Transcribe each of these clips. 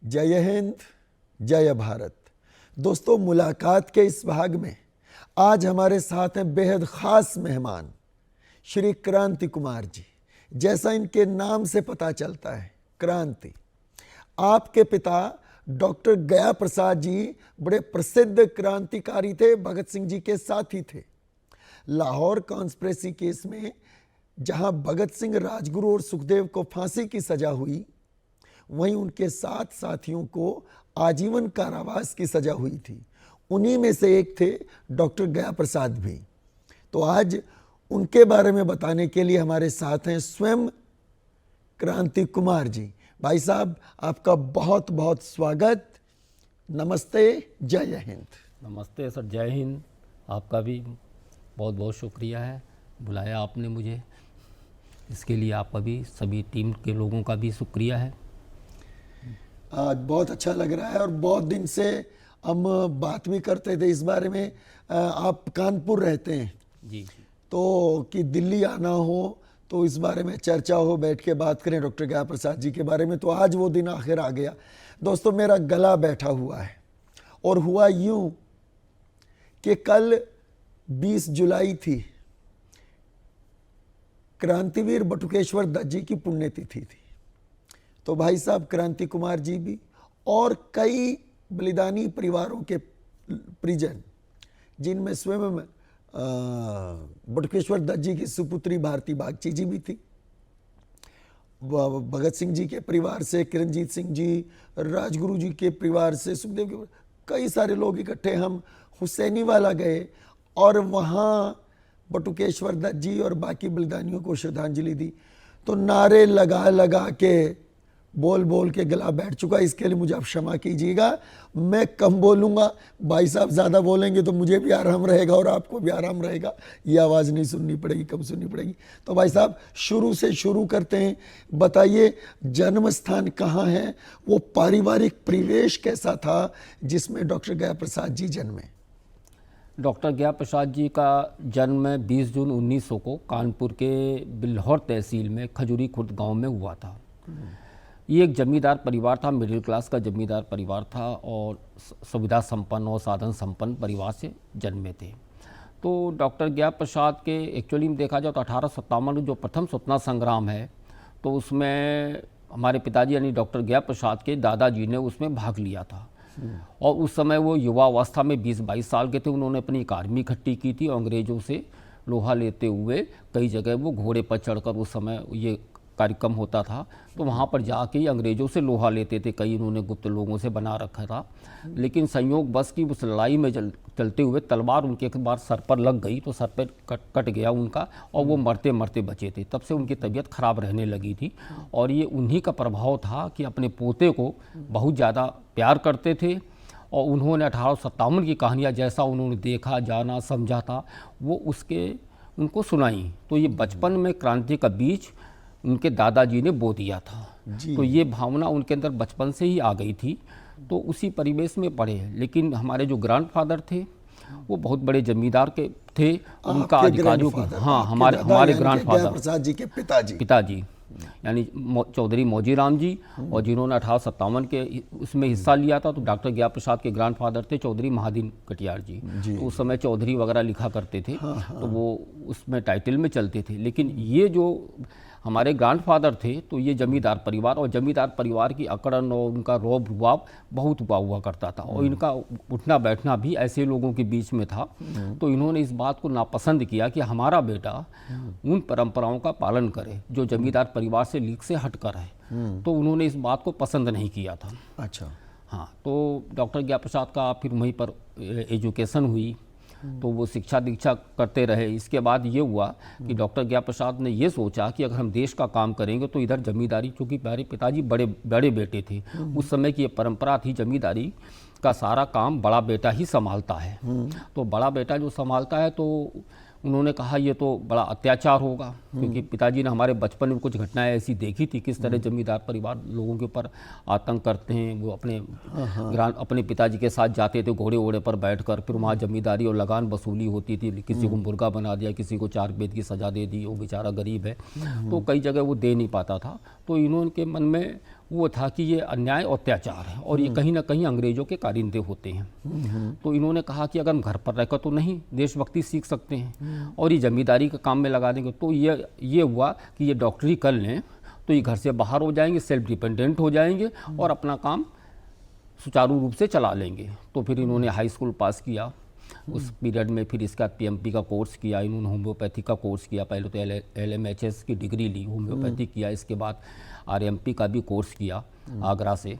जय हिंद, जय भारत। दोस्तों, मुलाकात के इस भाग में आज हमारे साथ हैं बेहद खास मेहमान श्री क्रांति कुमार जी। जैसा इनके नाम से पता चलता है, क्रांति। आपके पिता डॉक्टर गया प्रसाद जी बड़े प्रसिद्ध क्रांतिकारी थे, भगत सिंह जी के साथी थे। लाहौर कॉन्स्पिरेसी केस में जहां भगत सिंह, राजगुरु और सुखदेव को फांसी की सजा हुई, वहीं उनके 7 साथियों को आजीवन कारावास की सजा हुई थी। उन्हीं में से एक थे डॉक्टर गया प्रसाद भी। तो आज उनके बारे में बताने के लिए हमारे साथ हैं स्वयं क्रांति कुमार जी। भाई साहब, आपका बहुत बहुत स्वागत। नमस्ते, जय हिंद। नमस्ते सर, जय हिंद। आपका भी बहुत बहुत शुक्रिया है, बुलाया आपने मुझे, इसके लिए आपका भी, सभी टीम के लोगों का भी शुक्रिया है। आज बहुत अच्छा लग रहा है और बहुत दिन से हम बात भी करते थे इस बारे में। आप कानपुर रहते हैं जी। तो कि दिल्ली आना हो तो इस बारे में चर्चा हो, बैठ के बात करें डॉक्टर गया प्रसाद जी के बारे में। तो आज वो दिन आखिर आ गया। दोस्तों, मेरा गला बैठा हुआ है और हुआ यूं कि कल 20 जुलाई थी, क्रांतिवीर बटुकेश्वर दत्त जी की पुण्यतिथि थी। तो भाई साहब क्रांति कुमार जी भी और कई बलिदानी परिवारों के परिजन, जिनमें स्वयं बटुकेश्वर दत्त जी की सुपुत्री भारती बागची जी भी थी, भगत सिंह जी के परिवार से किरणजीत सिंह जी, राजगुरु जी के परिवार से सुखदेव के, कई सारे लोग इकट्ठे हम हुसैनी वाला गए और वहाँ बटुकेश्वर दत्त जी और बाकी बलिदानियों को श्रद्धांजलि दी। तो नारे लगा लगा के, बोल बोल के गला बैठ चुका। इसके लिए मुझे आप क्षमा कीजिएगा, मैं कम बोलूँगा। भाई साहब ज़्यादा बोलेंगे तो मुझे भी आराम रहेगा और आपको भी आराम रहेगा। ये आवाज़ नहीं सुननी पड़ेगी, कम सुननी पड़ेगी। तो भाई साहब शुरू से शुरू करते हैं। बताइए, जन्म स्थान कहाँ है, वो पारिवारिक परिवेश कैसा था जिसमें डॉक्टर गया प्रसाद जी जन्मे? डॉक्टर गया प्रसाद जी का जन्म 20 जून 1900 को कानपुर के बिल्हौर तहसील में खजूरी खुर्द गांव में हुआ था। ये एक जमींदार परिवार था, मिडिल क्लास का जमींदार परिवार था और सुविधा संपन्न और साधन संपन्न परिवार से जन्मे थे। तो डॉक्टर गया प्रसाद के एक्चुअली में देखा जाए तो 1857 में जो प्रथम स्वतंत्रता संग्राम है, तो उसमें हमारे पिताजी यानी डॉक्टर गया प्रसाद के दादाजी ने उसमें भाग लिया था। और उस समय वो युवा अवस्था में 20-22 साल के थे। उन्होंने अपनी एक आर्मी इकट्ठी की थी और अंग्रेज़ों से लोहा लेते हुए कई जगह वो घोड़े पर चढ़कर, उस समय ये कार्यक्रम होता था, तो वहाँ पर जाके ही अंग्रेज़ों से लोहा लेते थे। कई उन्होंने गुप्त लोगों से बना रखा था, लेकिन संयोग बस की उस लड़ाई में चलते हुए तलवार उनके एक बार सर पर लग गई, तो सर पर कट गया उनका और वो मरते मरते बचे थे। तब से उनकी तबीयत खराब रहने लगी थी और ये उन्हीं का प्रभाव था कि अपने पोते को बहुत ज़्यादा प्यार करते थे और उन्होंने 1857 की कहानियाँ जैसा उन्होंने देखा, जाना, समझा था, वो उनको सुनाई। तो ये बचपन में क्रांति का बीज उनके दादाजी ने बो दिया था। तो ये भावना उनके अंदर बचपन से ही आ गई थी, तो उसी परिवेश में पढ़े। लेकिन हमारे जो ग्रैंडफादर थे वो बहुत बड़े जमींदार के थे, उनका अधिकारियों का, हाँ, हमारे ग्रैंडफादर प्रसाद जी के पिताजी यानी चौधरी मौजीराम जी, और जिन्होंने 1857 के उसमें हिस्सा लिया था, तो डॉक्टर गया प्रसाद के ग्रैंडफादर थे चौधरी महादीन कटियार जी। तो उस समय चौधरी वगैरह लिखा करते थे। तो वो उसमें टाइटल में चलते थे। लेकिन ये जो हमारे ग्रैंडफादर थे, तो ये जमींदार परिवार, और जमींदार परिवार की अकड़न और उनका रौब रुबाब बहुत हुआ करता था और इनका उठना बैठना भी ऐसे लोगों के बीच में था। तो इन्होंने इस बात को नापसंद किया कि हमारा बेटा उन परंपराओं का पालन करे जो जमींदार परिवार से लीक से हटकर है। तो उन्होंने इस बात को पसंद नहीं किया था। अच्छा, हाँ। तो डॉक्टर गया प्रसाद का फिर वहीं पर एजुकेशन हुई, तो वो शिक्षा दीक्षा करते रहे। इसके बाद ये हुआ कि डॉक्टर गया प्रसाद ने ये सोचा कि अगर हम देश का काम करेंगे तो इधर जमींदारी, क्योंकि मेरे पिताजी बड़े बेटे थे, उस समय की ये परंपरा थी जमींदारी का सारा काम बड़ा बेटा ही संभालता है। तो बड़ा बेटा जो संभालता है, तो उन्होंने कहा ये तो बड़ा अत्याचार होगा, क्योंकि पिताजी ने हमारे बचपन में कुछ घटनाएं ऐसी देखी थी, किस तरह जमींदार परिवार लोगों के ऊपर आतंक करते हैं। वो अपने पिताजी के साथ जाते थे घोड़े वोड़े पर बैठकर, फिर वहाँ जमींदारी और लगान वसूली होती थी। किसी को मुर्गा बना दिया, किसी को 4 बेद की सज़ा दे दी, वो बेचारा गरीब है, तो कई जगह वो दे नहीं पाता था। तो इन्होंने के मन में वो था कि ये अन्याय और अत्याचार है और ये कहीं ना कहीं अंग्रेजों के कारिंदे होते हैं। तो इन्होंने कहा कि अगर हम घर पर रहकर तो नहीं देशभक्ति सीख सकते हैं और ये जमींदारी के काम में लगा देंगे, तो ये हुआ कि ये डॉक्टरी कर लें तो ये घर से बाहर हो जाएंगे, सेल्फ डिपेंडेंट हो जाएंगे और अपना काम सुचारू रूप से चला लेंगे। तो फिर इन्होंने हाई स्कूल पास किया, उस पीरियड में फिर इसका पीएमपी का कोर्स किया, इन्होंने होम्योपैथी का कोर्स किया, पहले तो एलएमएचएस की डिग्री ली, होम्योपैथी किया, इसके बाद आरएमपी का भी कोर्स किया आगरा से।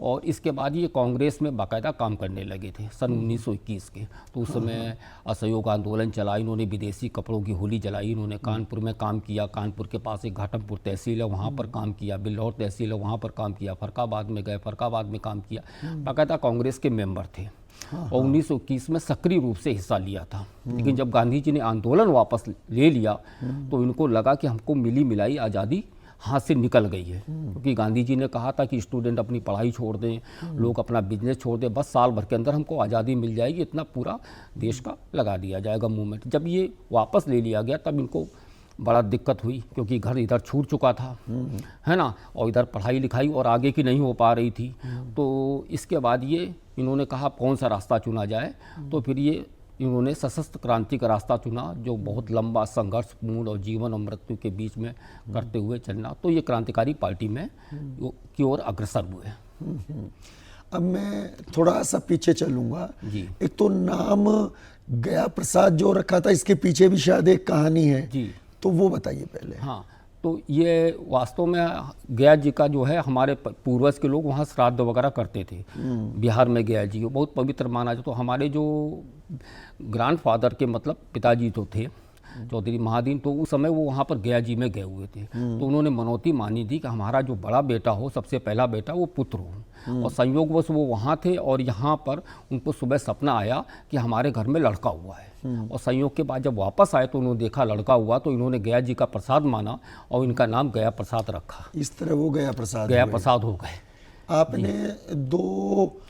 और इसके बाद ये कांग्रेस में बाकायदा काम करने लगे थे सन 1921 के। तो उस समय असहयोग आंदोलन चला, इन्होंने विदेशी कपड़ों की होली जलाई, इन्होंने कानपुर में काम किया, कानपुर के पास एक घाटमपुर तहसील है वहाँ पर काम किया, बिल्हौर तहसील है वहाँ पर काम किया, फरकाबाद में गए, फरकाबाद में काम किया, बाकायदा कांग्रेस के मेंबर थे और 1921 में सक्रिय रूप से हिस्सा लिया था। लेकिन जब गांधी जी ने आंदोलन वापस ले लिया तो इनको लगा कि हमको मिली मिलाई आज़ादी हाथ से निकल गई है, क्योंकि गांधी जी ने कहा था कि स्टूडेंट अपनी पढ़ाई छोड़ दें, लोग अपना बिजनेस छोड़ दें, बस साल भर के अंदर हमको आज़ादी मिल जाएगी, इतना पूरा देश का लगा दिया जाएगा मूवमेंट। जब ये वापस ले लिया गया तब इनको बड़ा दिक्कत हुई, क्योंकि घर इधर छूट चुका था, है ना, और इधर पढ़ाई लिखाई और आगे की नहीं हो पा रही थी। तो इसके बाद ये इन्होंने कहा कौन सा रास्ता चुना जाए, तो फिर ये इन्होंने सशस्त्र क्रांति का रास्ता चुना, जो बहुत लंबा संघर्षपूर्ण और जीवन और मृत्यु के बीच में करते हुए चलना। तो ये क्रांतिकारी पार्टी में की ओर अग्रसर हुए। अब मैं थोड़ा सा पीछे चलूंगा जी। एक तो नाम गया प्रसाद जो रखा था, इसके पीछे भी शायद एक कहानी है जी, तो वो बताइए पहले। हाँ, तो ये वास्तव में गया जी का जो है, हमारे पूर्वज के लोग वहाँ श्राद्ध वगैरह करते थे बिहार में। गया जी को बहुत पवित्र माना जाता। तो हमारे जो ग्रैंडफादर के मतलब पिताजी तो थे चौधरी महादीन, तो उस समय वो वहाँ पर गया जी में गए हुए थे। तो उन्होंने मनौती मानी थी कि हमारा जो बड़ा बेटा हो, सबसे पहला बेटा, वो पुत्र हो। और संयोगवश वो वहाँ थे और यहाँ पर उनको सुबह सपना आया कि हमारे घर में लड़का हुआ है। और संयोग के बाद जब वापस आए तो उन्होंने देखा लड़का हुआ, तो इन्होंने गया जी का प्रसाद माना और इनका नाम गया प्रसाद रखा। इस तरह वो गया प्रसाद हो गए। आपने दो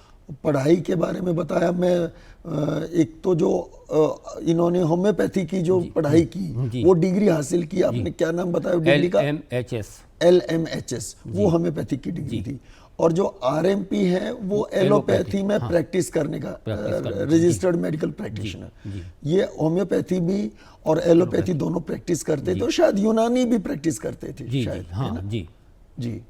पढ़ाई के बारे में बताया। मैं एक तो जो इन्होंने होम्योपैथी की जो पढ़ाई की, वो डिग्री हासिल की, आपने क्या नाम बताया डिग्री का? LMHS, वो होम्योपैथी की डिग्री थी। और जो RMP है वो एलोपैथी में प्रैक्टिस करने का, रजिस्टर्ड मेडिकल प्रैक्टिशनर। ये होम्योपैथी भी और एलोपैथी दोनों प्रैक्टिस करते थे, और शायद यूनानी भी प्रैक्टिस करते थे शायद, है ना? जी।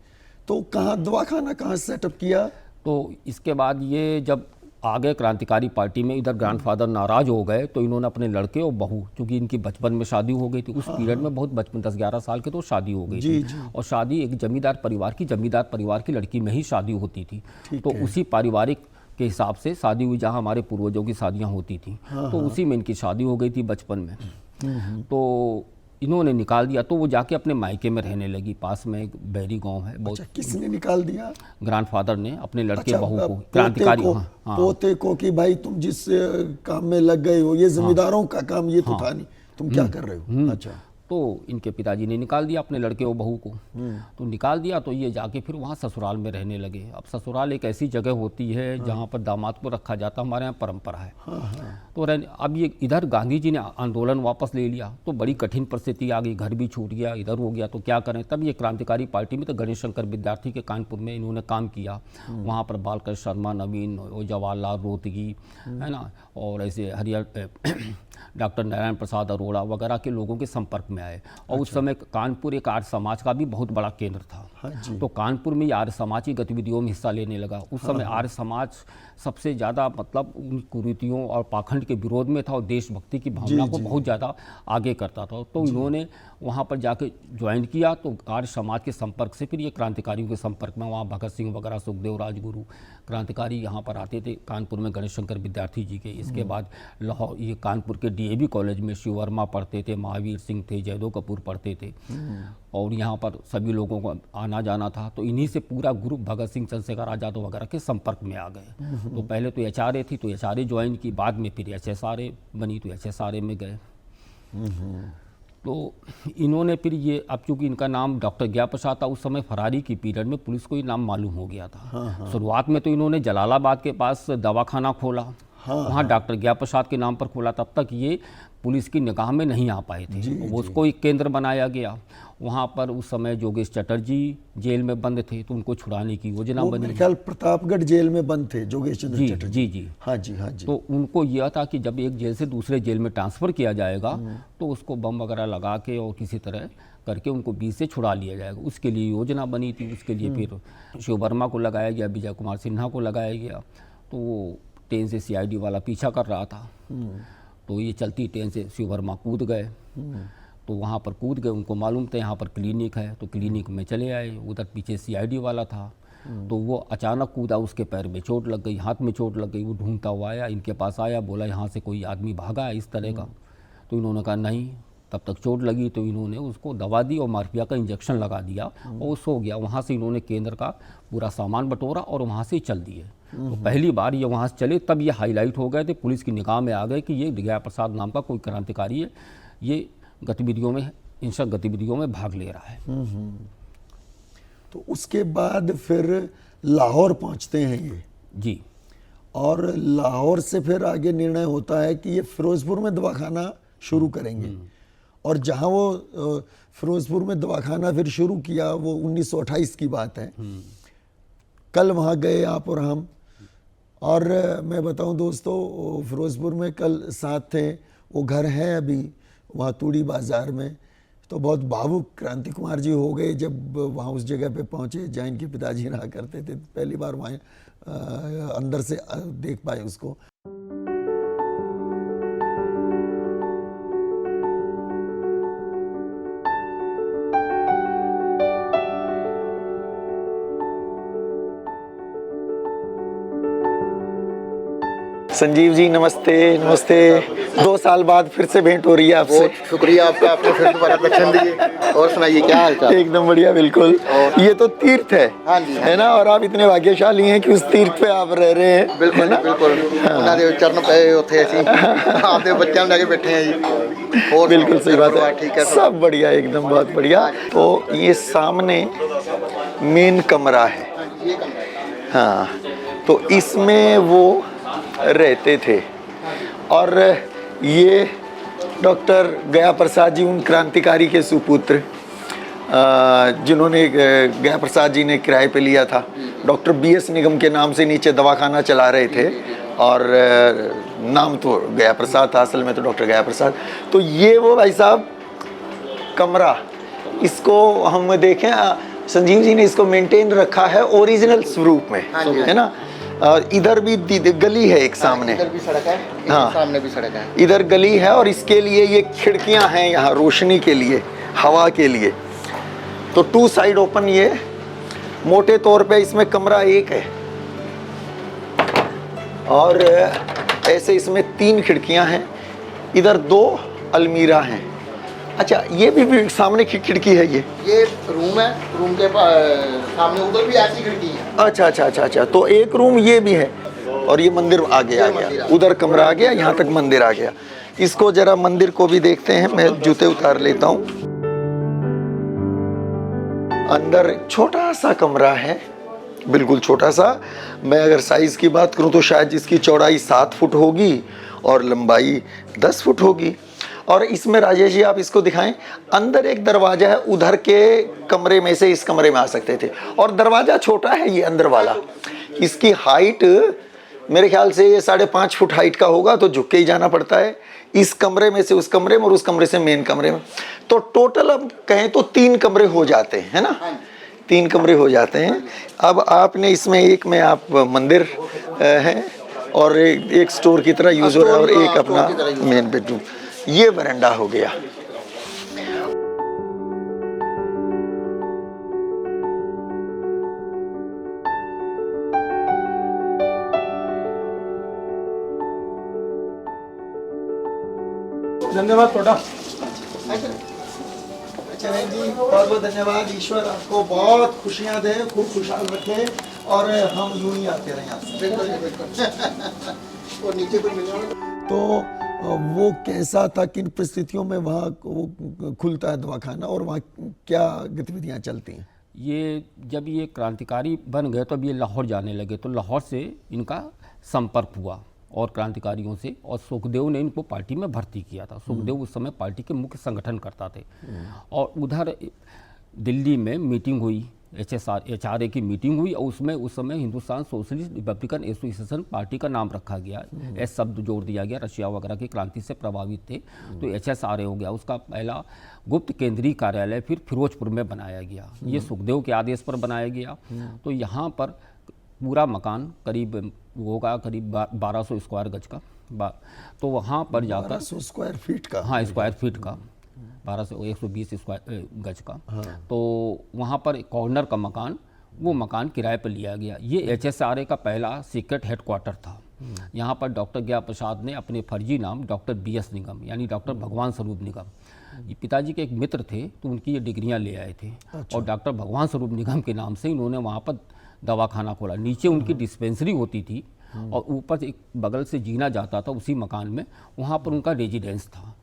तो कहाँ दवाखाना कहाँ सेटअप किया? तो इसके बाद ये जब आ गए क्रांतिकारी पार्टी में, इधर ग्रैंडफादर नाराज हो गए तो इन्होंने अपने लड़के और बहू, क्योंकि इनकी बचपन में शादी हो गई थी उस पीरियड में, बहुत बचपन 10-11 साल के तो शादी हो गई थी। और शादी एक जमींदार परिवार की लड़की में ही शादी होती थी। तो उसी पारिवारिक के हिसाब से शादी हुई, जहाँ हमारे पूर्वजों की शादियाँ होती थी। तो उसी में इनकी शादी हो गई थी बचपन में। तो इन्होंने निकाल दिया, तो वो जाके अपने मायके में रहने लगी। पास में एक बैरी गांव है। बहुत किसने निकाल दिया? ग्रैंडफादर ने अपने लड़के बहू को, क्रांतिकारी पोते को, कि भाई तुम जिस काम में लग गए हो, ये जमींदारों का काम ये तो था नहीं, तुम क्या कर रहे हो? अच्छा। तो इनके पिताजी ने निकाल दिया अपने लड़के और बहू को। तो निकाल दिया तो ये जाके फिर वहाँ ससुराल में रहने लगे। अब ससुराल एक ऐसी जगह होती है जहाँ पर दामाद को रखा जाता, हमारे यहाँ परंपरा है। तो अब ये इधर गांधी जी ने आंदोलन वापस ले लिया तो बड़ी कठिन परिस्थिति आ गई, घर भी छूट गया, इधर हो गया, तो क्या करें। तब ये क्रांतिकारी पार्टी में तो गणेश शंकर विद्यार्थी के कानपुर में इन्होंने काम किया। वहाँ पर बालकृष्ण शर्मा, नवीन, जवाहरलाल रोहतगी, है ना, और ऐसे हरिहर डॉक्टर नारायण प्रसाद अरोड़ा वगैरह के लोगों के संपर्क में आए। और उस समय कानपुर एक आर्य समाज का भी बहुत बड़ा केंद्र था। तो कानपुर में आर्य समाज की गतिविधियों में हिस्सा लेने लगा। उस समय आर्य समाज सबसे ज़्यादा मतलब उन कुरीतियों और पाखंड के विरोध में था और देशभक्ति की भावना को बहुत ज़्यादा आगे करता था। तो इन्होंने वहाँ पर जाके ज्वाइन किया। तो आर्य समाज के संपर्क से फिर ये क्रांतिकारियों के संपर्क में, वहाँ भगत सिंह वगैरह, सुखदेव राजगुरु क्रांतिकारी यहाँ पर आते थे कानपुर में गणेश शंकर विद्यार्थी जी के। इसके बाद लाहौर, ये कानपुर के DAV कॉलेज में शिव वर्मा पढ़ते थे, महावीर सिंह थे, जयदेव कपूर पढ़ते थे। और यहाँ पर सभी लोगों को आना जाना था। तो इन्हीं से पूरा ग्रुप भगत सिंह, चंद्रशेखर आज़ाद वगैरह के संपर्क में आ गए। तो पहले तो HRA थी, तो HRA ज्वाइन की, बाद में फिर HSRA बनी तो HSRA में गए। तो इन्होंने फिर ये, अब चूँकि इनका नाम डॉक्टर गया प्रसाद था, उस समय फरारी की पीरियड में पुलिस को ये नाम मालूम हो गया था। शुरुआत में तो इन्होंने जलालाबाद के पास दवाखाना खोला, वहाँ डॉक्टर गया प्रसाद के नाम पर खोला। तब तक ये पुलिस की निगाह में नहीं आ पाए थे। उसको एक केंद्र बनाया गया वहाँ पर उस समय योगेश चटर्जी जेल में बंद थे, तो उनको छुड़ाने की योजना वो बनी। मेरे ख्याल प्रतापगढ़ जेल में बंद थे योगेश चंद्र जी चटर्जी। जी जी। हाँ जी, हाँ जी। तो उनको यह था कि जब एक जेल से दूसरे जेल में ट्रांसफ़र किया जाएगा तो उसको बम वगैरह लगा के और किसी तरह करके उनको बीच से छुड़ा लिया जाएगा। उसके लिए योजना बनी थी। उसके लिए फिर शिव वर्मा को लगाया गया, विजय कुमार सिन्हा को लगाया गया। तो वो ट्रेन से CID वाला पीछा कर रहा था, तो ये चलती ट्रेन से शिव वर्मा कूद गए। तो वहाँ पर कूद गए, उनको मालूम था यहाँ पर क्लिनिक है, तो क्लिनिक में चले आए। उधर पीछे CID वाला था, तो वो अचानक कूदा, उसके पैर में चोट लग गई, हाथ में चोट लग गई। वो ढूंढता हुआ आया, इनके पास आया, बोला यहाँ से कोई आदमी भागा है इस तरह का। तो इन्होंने कहा नहीं। तब तक चोट लगी तो इन्होंने उसको दवा दी और मार्फिया का इंजेक्शन लगा दिया और वो सो गया। वहाँ से इन्होंने केंद्र का पूरा सामान बटोरा और वहाँ से चल दिए। तो पहली बार ये वहाँ से चले तब ये हाईलाइट हो गए थे, पुलिस की निगाह में आ गए कि ये गया प्रसाद नाम का कोई क्रांतिकारी है, ये गतिविधियों में, हिंसक गतिविधियों में भाग ले रहा है। तो उसके बाद फिर लाहौर पहुंचते हैं ये, जी। और लाहौर से फिर आगे निर्णय होता है कि ये फिरोजपुर में दवाखाना शुरू करेंगे। और जहां वो फिरोजपुर में दवाखाना फिर शुरू किया वो 1928 की बात है। कल वहां गए आप और हम, और मैं बताऊं दोस्तों, फिरोजपुर में कल साथ थे, वो घर है अभी वहाँ तूड़ी बाज़ार में। तो बहुत भावुक क्रांति कुमार जी हो गए जब वहाँ उस जगह पे पहुँचे जहाँ इनके पिताजी रहा करते थे। पहली बार वहाँ अंदर से देख पाए उसको। संजीव जी नमस्ते। नमस्ते। 2 साल बाद फिर से भेंट हो रही है आपसे। बहुत शुक्रिया आपका, आपने फिर दोबारा दर्शन दिए। और सुनाइए क्या हाल चाल? एकदम बढ़िया, बिल्कुल। ये तो तीर्थ है, हाँ जी, है ना, और आप इतने भाग्यशाली हैं कि उस तीर्थ पे आप रह रहे हैं। बिल्कुल बिल्कुल, उन्होंने दे चरण पे उठे ऐसी आपके बच्चों लगे बैठे हैं जी। और बिल्कुल सही बात है, ठीक है, सब बढ़िया, एकदम बहुत बढ़िया। तो ये सामने मेन कमरा है, ये कमरा है। हाँ, तो इसमें वो रहते थे। और ये डॉक्टर गया प्रसाद जी उन क्रांतिकारी के सुपुत्र जिन्होंने गया प्रसाद जी ने किराए पे लिया था। डॉक्टर BS निगम के नाम से नीचे दवाखाना चला रहे थे, और नाम तो गया प्रसाद था, असल में तो डॉक्टर गया प्रसाद। तो ये वो भाई साहब कमरा, इसको हम देखें, संजीव जी ने इसको मेंटेन रखा है ओरिजिनल स्वरूप में, है ना। और इधर भी गली है एक सामने, इधर भी सड़क है, हाँ, सामने भी सड़क है, इधर गली है, और इसके लिए ये खिड़कियां हैं यहाँ रोशनी के लिए, हवा के लिए। तो 2 साइड ओपन, ये मोटे तौर पे इसमें कमरा एक है, और ऐसे इसमें 3 खिड़कियां हैं, इधर 2 अलमीरा हैं। अच्छा, ये भी सामने की खिड़की है, ये रूम है, रूम के सामने उधर भी ऐसी खिड़की है। अच्छा अच्छा अच्छा अच्छा, तो एक रूम ये भी है, और ये मंदिर आगे आ गया, उधर कमरा आ गया, यहाँ तक मंदिर आ गया। इसको जरा मंदिर को भी देखते हैं, मैं जूते उतार लेता हूँ। अंदर छोटा सा कमरा है, बिल्कुल छोटा सा। मैं अगर साइज की बात करूँ तो शायद इसकी चौड़ाई 7 फुट होगी और लंबाई 10 फुट होगी। और इसमें राजेश जी आप इसको दिखाएं, अंदर एक दरवाजा है, उधर के कमरे में से इस कमरे में आ सकते थे, और दरवाजा छोटा है ये अंदर वाला। इसकी हाइट मेरे ख्याल से ये 5.5 फुट हाइट का होगा, तो झुक के ही जाना पड़ता है इस कमरे में से उस कमरे में, और उस कमरे से मेन कमरे में। तो टोटल अब कहें तो 3 कमरे हो जाते हैं, है ना, 3 कमरे हो जाते हैं। अब आपने इसमें एक में आप मंदिर है, और एक स्टोर की तरह यूज हो रहा है, और एक अपना मेन बेडरूम। ये वरांडा हो गया। धन्यवाद थोड़ा। अच्छा जी, बहुत बहुत धन्यवाद। ईश्वर आपको बहुत खुशियां दे, खूब खुशहाल रखे, और हम यूं ही आते रहें आपसे। और नीचे कोई मिलेगा तो वो कैसा था, किन परिस्थितियों में वहाँ वो खुलता है दवाखाना, और वहाँ क्या गतिविधियाँ चलती हैं? ये जब ये क्रांतिकारी बन गए तो अब ये लाहौर जाने लगे, तो लाहौर से इनका संपर्क हुआ, और क्रांतिकारियों से, और सुखदेव ने इनको पार्टी में भर्ती किया था। सुखदेव उस समय पार्टी के मुख्य संगठन करता थे। और उधर दिल्ली में मीटिंग हुई, HSRA की मीटिंग हुई, और उसमें उस समय Hindustan socialist Republican association party का नाम रखा गया, एस शब्द जोड़ दिया गया, रशिया वगैरह की क्रांति से प्रभावित थे तो HSRA हो गया। उसका पहला गुप्त केंद्रीय कार्यालय फिर फिरोजपुर में बनाया गया, ये सुखदेव के आदेश पर बनाया गया। तो यहाँ पर पूरा मकान करीब होगा करीब 1200 स्क्वायर गज का, तो वहाँ पर जाकर 1200 स्क्वायर फीट का, हाँ स्क्वायर फीट का, 12 से 120 स्क्वायर गज का। तो वहाँ पर कॉर्नर का मकान, वो मकान किराए पर लिया गया। ये HSRA का पहला सीक्रेट हेडक्वार्टर था। यहाँ पर डॉक्टर गया प्रसाद ने अपने फर्जी नाम डॉक्टर BS निगम यानी डॉक्टर भगवान स्वरूप निगम, ये पिताजी के एक मित्र थे तो उनकी ये डिग्रियाँ ले आए थे। और डॉक्टर भगवान स्वरूप निगम के नाम से इन्होंने वहाँ पर दवाखाना खोला। नीचे उनकी डिस्पेंसरी होती थी और ऊपर एक बगल से जीना जाता था उसी मकान में, वहाँ पर उनका रेजिडेंस था,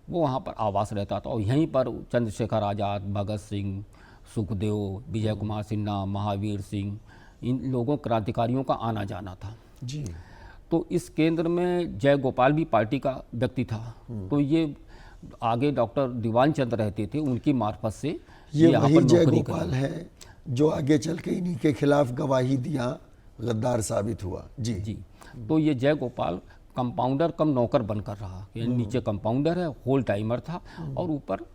वो वहाँ पर आवास रहता था। और यहीं पर चंद्रशेखर आज़ाद, भगत सिंह, सुखदेव, विजय कुमार सिन्हा, महावीर सिंह, इन लोगों क्रांतिकारियों का आना जाना था जी। तो इस केंद्र में जय गोपाल भी पार्टी का व्यक्ति था। तो ये आगे डॉक्टर दीवान चंद रहते थे, उनकी मार्फत से ये यहाँ वही पर जय नौकरी गोपाल है जो आगे चल के इन्हीं के खिलाफ गवाही दिया, गद्दार साबित हुआ। जी जी। तो ये जय गोपाल कंपाउंडर कम नौकर बनकर रहा, यानी नीचे कंपाउंडर है, होल टाइमर था और ऊपर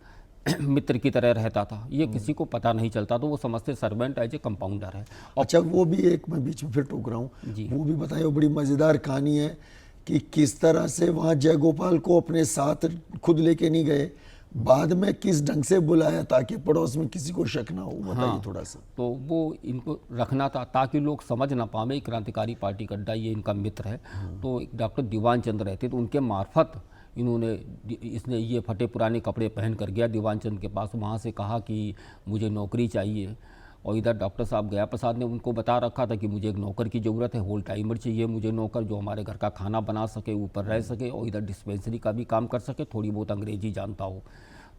मित्र की तरह रहता था। ये किसी को पता नहीं चलता, तो वो समझते सर्वेंट एज ए कंपाउंडर है। अच्छा, वो भी एक, मैं बीच में फिर टोक रहा हूँ, वो भी बताइए, वो बड़ी मज़ेदार कहानी है कि किस तरह से वहाँ जय गोपाल को अपने साथ खुद लेके नहीं गए, बाद में किस ढंग से बुलाया ताकि पड़ोस में किसी को शक ना हो, बताइए थोड़ा सा। तो वो इनको रखना था ताकि लोग समझ ना पावे क्रांतिकारी पार्टी का अड्डा ये इनका मित्र है। तो डॉक्टर दीवान चंद रहते, तो उनके मार्फत इसने ये फटे पुराने कपड़े पहन कर गया दीवान चंद के पास, वहाँ से कहा कि मुझे नौकरी चाहिए। और इधर डॉक्टर साहब गया प्रसाद ने उनको बता रखा था कि मुझे एक नौकर की ज़रूरत है, होल टाइमर चाहिए मुझे नौकर, जो हमारे घर का खाना बना सके, ऊपर रह सके और इधर डिस्पेंसरी का भी काम कर सके, थोड़ी बहुत अंग्रेजी जानता हो।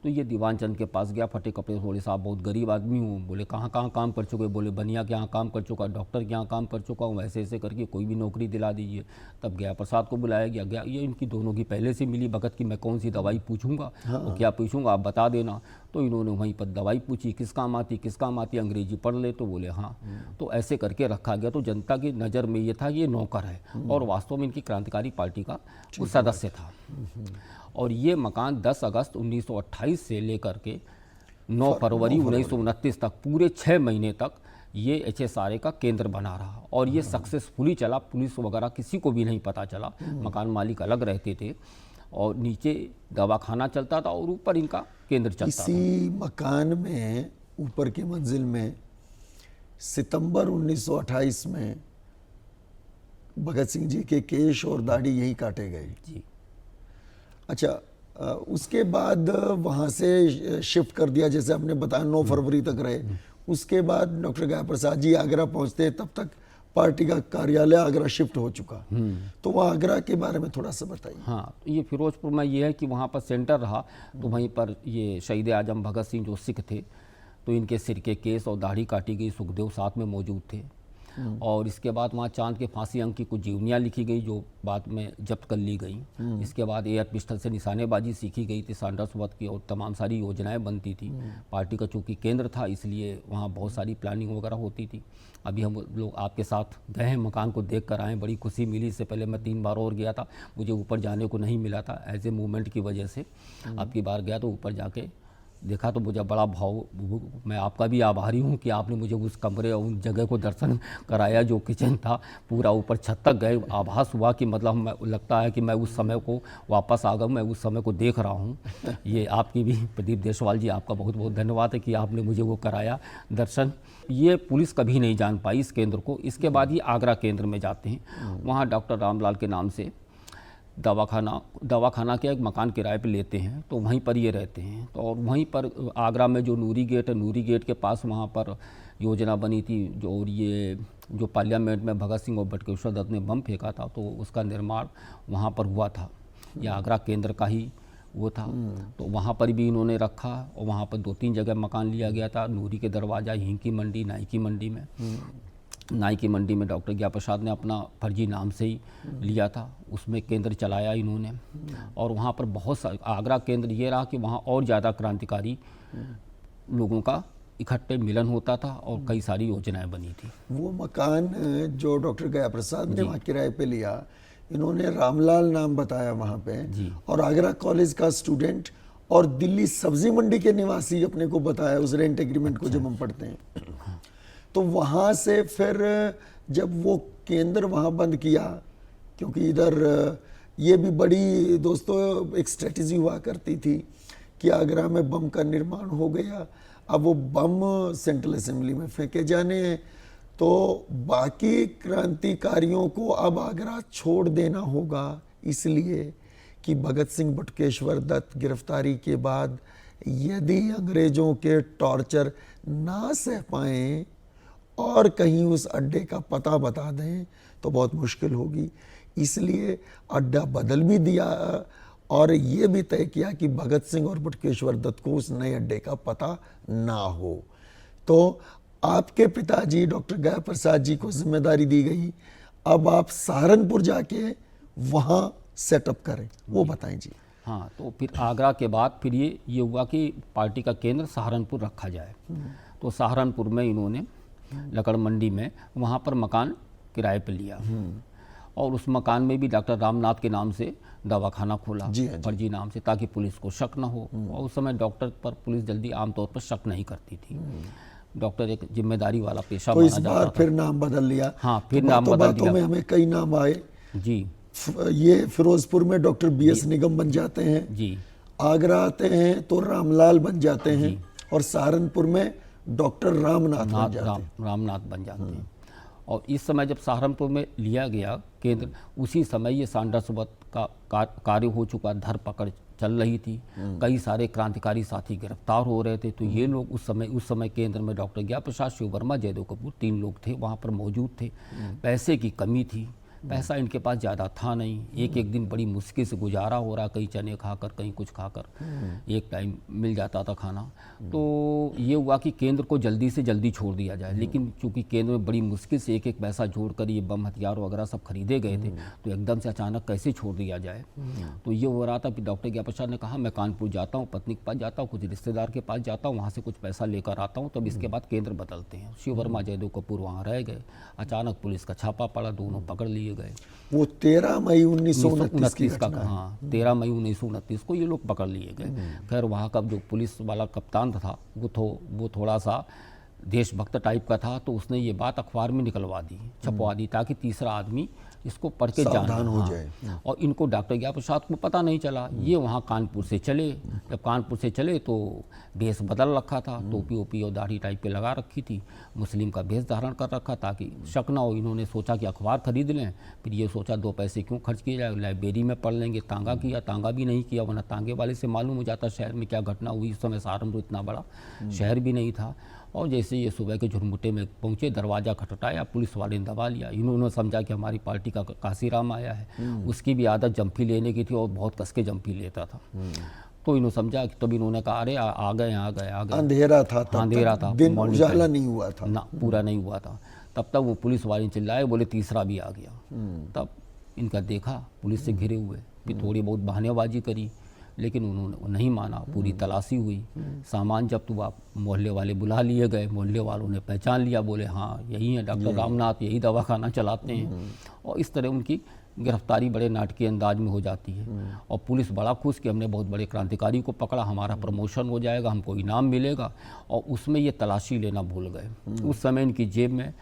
तो ये दीवान चंद के पास गया, फटे कपड़े, बोले साहब बहुत गरीब आदमी हूँ। बोले कहाँ कहाँ काम कर चुके? बोले बनिया के यहाँ काम कर चुका, डॉक्टर के यहाँ काम कर चुका हूँ, ऐसे ऐसे करके कोई भी नौकरी दिला दीजिए। तब गया प्रसाद को बुलाया गया। गया ये इनकी दोनों की पहले से मिली भगत की मैं कौन सी दवाई पूछूंगा और क्या पूछूंगा आप बता देना। तो इन्होंने वहीं पर दवाई पूछी, किस काम आती, किस काम आती, अंग्रेजी पढ़ ले? तो बोले हाँ। तो ऐसे करके रखा गया। तो जनता की नज़र में ये था कि ये नौकर है और वास्तव में इनकी क्रांतिकारी पार्टी का वो सदस्य था। और ये मकान 10 अगस्त 1928 से लेकर के 9 फरवरी 1929 तक पूरे 6 महीने तक ये HSRA का केंद्र बना रहा और ये सक्सेसफुली चला। पुलिस वगैरह किसी को भी नहीं पता चला, मकान मालिक अलग रहते थे और नीचे दवाखाना चलता था और ऊपर इनका केंद्र चलता था। इसी मकान में ऊपर की मंजिल में सितंबर 1928 में भगत सिंह जी के केश और दाढ़ी यही काटे गए। जी। अच्छा, उसके बाद वहाँ से शिफ्ट कर दिया, जैसे आपने बताया 9 फरवरी तक रहे। उसके बाद डॉक्टर गया प्रसाद जी आगरा पहुँचते, तब तक पार्टी का कार्यालय आगरा शिफ्ट हो चुका। तो वह आगरा के बारे में थोड़ा सा बताइए। हाँ, ये फिरोजपुर में ये है कि वहाँ पर सेंटर रहा, तो वहीं पर ये शहीद आजम भगत सिंह जो सिख थे, तो इनके सिर के केस और दाढ़ी काटी गई, सुखदेव साथ में मौजूद थे। और इसके बाद वहाँ चांद के फांसी अंक की कुछ जीवनियाँ लिखी गई जो बाद में जब्त कर ली गई। इसके बाद एयर पिस्टल से निशानेबाजी सीखी गई थी, सांडर्स वध की, और तमाम सारी योजनाएं बनती थी। पार्टी का चूँकि केंद्र था इसलिए वहाँ बहुत सारी प्लानिंग वगैरह होती थी। अभी हम लोग आपके साथ गए हैं, मकान को देख कर आए, बड़ी खुशी मिली। इससे पहले मैं 3 बार और गया था, मुझे ऊपर जाने को नहीं मिला था एज ए मूवमेंट की वजह से। अब की बार गया तो ऊपर जाके देखा तो मुझे बड़ा भाव, मैं आपका भी आभारी हूँ कि आपने मुझे उस कमरे और उन जगह को दर्शन कराया जो किचन था, पूरा ऊपर छत तक गए। आभास हुआ कि मतलब मैं, लगता है कि मैं उस समय को वापस आ गया, मैं उस समय को देख रहा हूँ। ये आपकी भी, प्रदीप देशवाल जी, आपका बहुत बहुत धन्यवाद है कि आपने मुझे वो कराया दर्शन। ये पुलिस कभी नहीं जान पाई इस केंद्र को। इसके बाद ये आगरा केंद्र में जाते हैं, वहाँ डॉक्टर रामलाल के नाम से दवाखाना के एक मकान किराए पे लेते हैं, तो वहीं पर ये रहते हैं। तो और वहीं पर आगरा में जो नूरी गेट है, नूरी गेट के पास वहाँ पर योजना बनी थी, जो और ये जो पार्लियामेंट में भगत सिंह और बटुकेश्वर दत्त ने बम फेंका था, तो उसका निर्माण वहाँ पर हुआ था। ये आगरा केंद्र का ही वो था। तो वहाँ पर भी इन्होंने रखा और वहाँ पर 2-3 जगह मकान लिया गया था, नूरी के दरवाज़ा, हिंग की मंडी, नाई की मंडी में। नाई की मंडी में डॉक्टर गया प्रसाद ने अपना फर्जी नाम से ही लिया था, उसमें केंद्र चलाया इन्होंने। और वहाँ पर बहुत सा आगरा केंद्र ये रहा कि वहाँ और ज़्यादा क्रांतिकारी लोगों का इकट्ठे मिलन होता था और कई सारी योजनाएं बनी थी। वो मकान जो डॉक्टर गया प्रसाद ने वहाँ किराए पे लिया, इन्होंने रामलाल नाम बताया वहाँ पे, और आगरा कॉलेज का स्टूडेंट और दिल्ली सब्जी मंडी के निवासी अपने को बताया उस रेंट एग्रीमेंट को जब हम पढ़ते हैं। तो वहाँ से फिर जब वो केंद्र वहाँ बंद किया, क्योंकि इधर ये भी बड़ी दोस्तों एक स्ट्रेटजी हुआ करती थी कि आगरा में बम का निर्माण हो गया, अब वो बम सेंट्रल असेंबली में फेंके जाने हैं, तो बाकी क्रांतिकारियों को अब आगरा छोड़ देना होगा, इसलिए कि भगत सिंह बटुकेश्वर दत्त गिरफ्तारी के बाद यदि अंग्रेजों के टॉर्चर ना सह पाएं और कहीं उस अड्डे का पता बता दें तो बहुत मुश्किल होगी। इसलिए अड्डा बदल भी दिया और ये भी तय किया कि भगत सिंह और बटुकेश्वर दत्त को उस नए अड्डे का पता ना हो। तो आपके पिताजी डॉक्टर गया प्रसाद जी को जिम्मेदारी दी गई, अब आप सहारनपुर जाके वहाँ सेटअप करें, वो बताएं जी। हाँ, तो फिर आगरा के बाद फिर ये हुआ कि पार्टी का केंद्र सहारनपुर रखा जाए। तो सहारनपुर में इन्होंने लकड़ मंडी में वहाँ पर मकान किराए पर लिया और उस मकान में भी डॉक्टर रामनाथ के नाम से दवाखाना खोला, फर्जी नाम से, ताकि पुलिस को शक न हो। और उस समय डॉक्टर पर पुलिस जल्दी आमतौर पर शक नहीं करती थी। डॉक्टर एक जिम्मेदारी वाला पेशा माना जाता था। तो इस बार फिर नाम बदल लिया। हाँ, फिर नाम बदल दिया। में हमें कई नाम आए जी। ये फिरोजपुर में डॉक्टर बीएस निगम बन जाते हैं जी, आगरा आते हैं तो रामलाल बन जाते हैं और सहारनपुर में डॉक्टर रामनाथ बन जाते हैं। और इस समय जब सहारनपुर में लिया गया केंद्र, उसी समय ये सांडर्स वध का कार्य हो चुका, धरपकड़ चल रही थी, कई सारे क्रांतिकारी साथी गिरफ्तार हो रहे थे। तो ये लोग उस समय केंद्र में डॉक्टर गया प्रसाद, शिव वर्मा, जयदेव कपूर, 3 लोग थे वहाँ पर मौजूद थे। पैसे की कमी थी, पैसा इनके पास ज़्यादा था नहीं, एक दिन बड़ी मुश्किल से गुजारा हो रहा, कहीं चने खाकर कहीं कुछ खाकर, एक टाइम मिल जाता था खाना। तो ये हुआ कि केंद्र को जल्दी से जल्दी छोड़ दिया जाए, लेकिन चूंकि केंद्र में बड़ी मुश्किल से एक पैसा जोड़कर ये बम हथियार वगैरह सब खरीदे गए थे, तो एकदम से अचानक कैसे छोड़ दिया जाए। तो ये हो रहा था कि डॉक्टर गया प्रसाद ने कहा मैं कानपुर जाता हूँ, पत्नी के पास जाता हूँ, कुछ रिश्तेदार के पास जाता हूँ, वहाँ से कुछ पैसा लेकर आता हूँ, तब इसके बाद केंद्र बदलते हैं। शिव वर्मा, जयदेव कपूर वहाँ रह गए। अचानक पुलिस का छापा पड़ा, दोनों पकड़ लिए गए। वो 13 मई 1929 का, हाँ 13 मई 1929 को ये लोग पकड़ लिए गए। खैर वहाँ का जो पुलिस वाला कप्तान था वो थोड़ा सा देशभक्त टाइप का था, तो उसने ये बात अखबार में निकलवा दी, छपवा दी, ताकि तीसरा आदमी इसको पढ़ के सावधान हो जाए। और इनको डॉक्टर गया प्रसाद को पता नहीं चला। ये वहाँ कानपुर से चले, जब कानपुर से चले तो भेष बदल रखा था, टोपी ओपी और दाढ़ी टाइप पे लगा रखी थी, मुस्लिम का भेष धारण कर रखा ताकि शक ना हो। इन्होंने सोचा कि अखबार खरीद लें, फिर ये सोचा 2 पैसे क्यों खर्च किए जाए, लाइब्रेरी में पढ़ लेंगे। तांगा किया, तांगा भी नहीं किया, वरना तांगे वाले से मालूम हो जाता शहर में क्या घटना हुई। उस समय सहारनपुर इतना बड़ा शहर भी नहीं था। और जैसे ये सुबह के झुरमुटे में पहुंचे, दरवाज़ा खटखटाया, पुलिस वाले ने दबा लिया। इन्होंने समझा कि हमारी पार्टी का काशीराम आया है। उसकी भी आदत जंपी लेने की थी और बहुत कस के जंपी लेता था। तो इन्होंने समझा कि तब इन्होंने कहा अरे आ गए। अंधेरा था, दिन उजाला नहीं हुआ था ना, पूरा नहीं हुआ था। तब तक वो पुलिस वाले चिल्लाए, बोले तीसरा भी आ गया। तब इनका देखा पुलिस से घिरे हुए, फिर थोड़ी बहुत बहानेबाजी करी, लेकिन उन्होंने नहीं माना। पूरी तलाशी हुई, सामान जब्त हुआ, मोहल्ले वाले बुला लिए गए, मोहल्ले वालों ने पहचान लिया, बोले हाँ यही है डॉक्टर रामनाथ, यही दवाखाना चलाते हैं। और इस तरह उनकी गिरफ्तारी बड़े नाटकीय अंदाज में हो जाती है। और पुलिस बड़ा खुश कि हमने बहुत बड़े क्रांतिकारी को पकड़ा, हमारा प्रमोशन हो जाएगा, हमको इनाम मिलेगा। और उसमें ये तलाशी लेना भूल गए। उस समय इनकी जेब में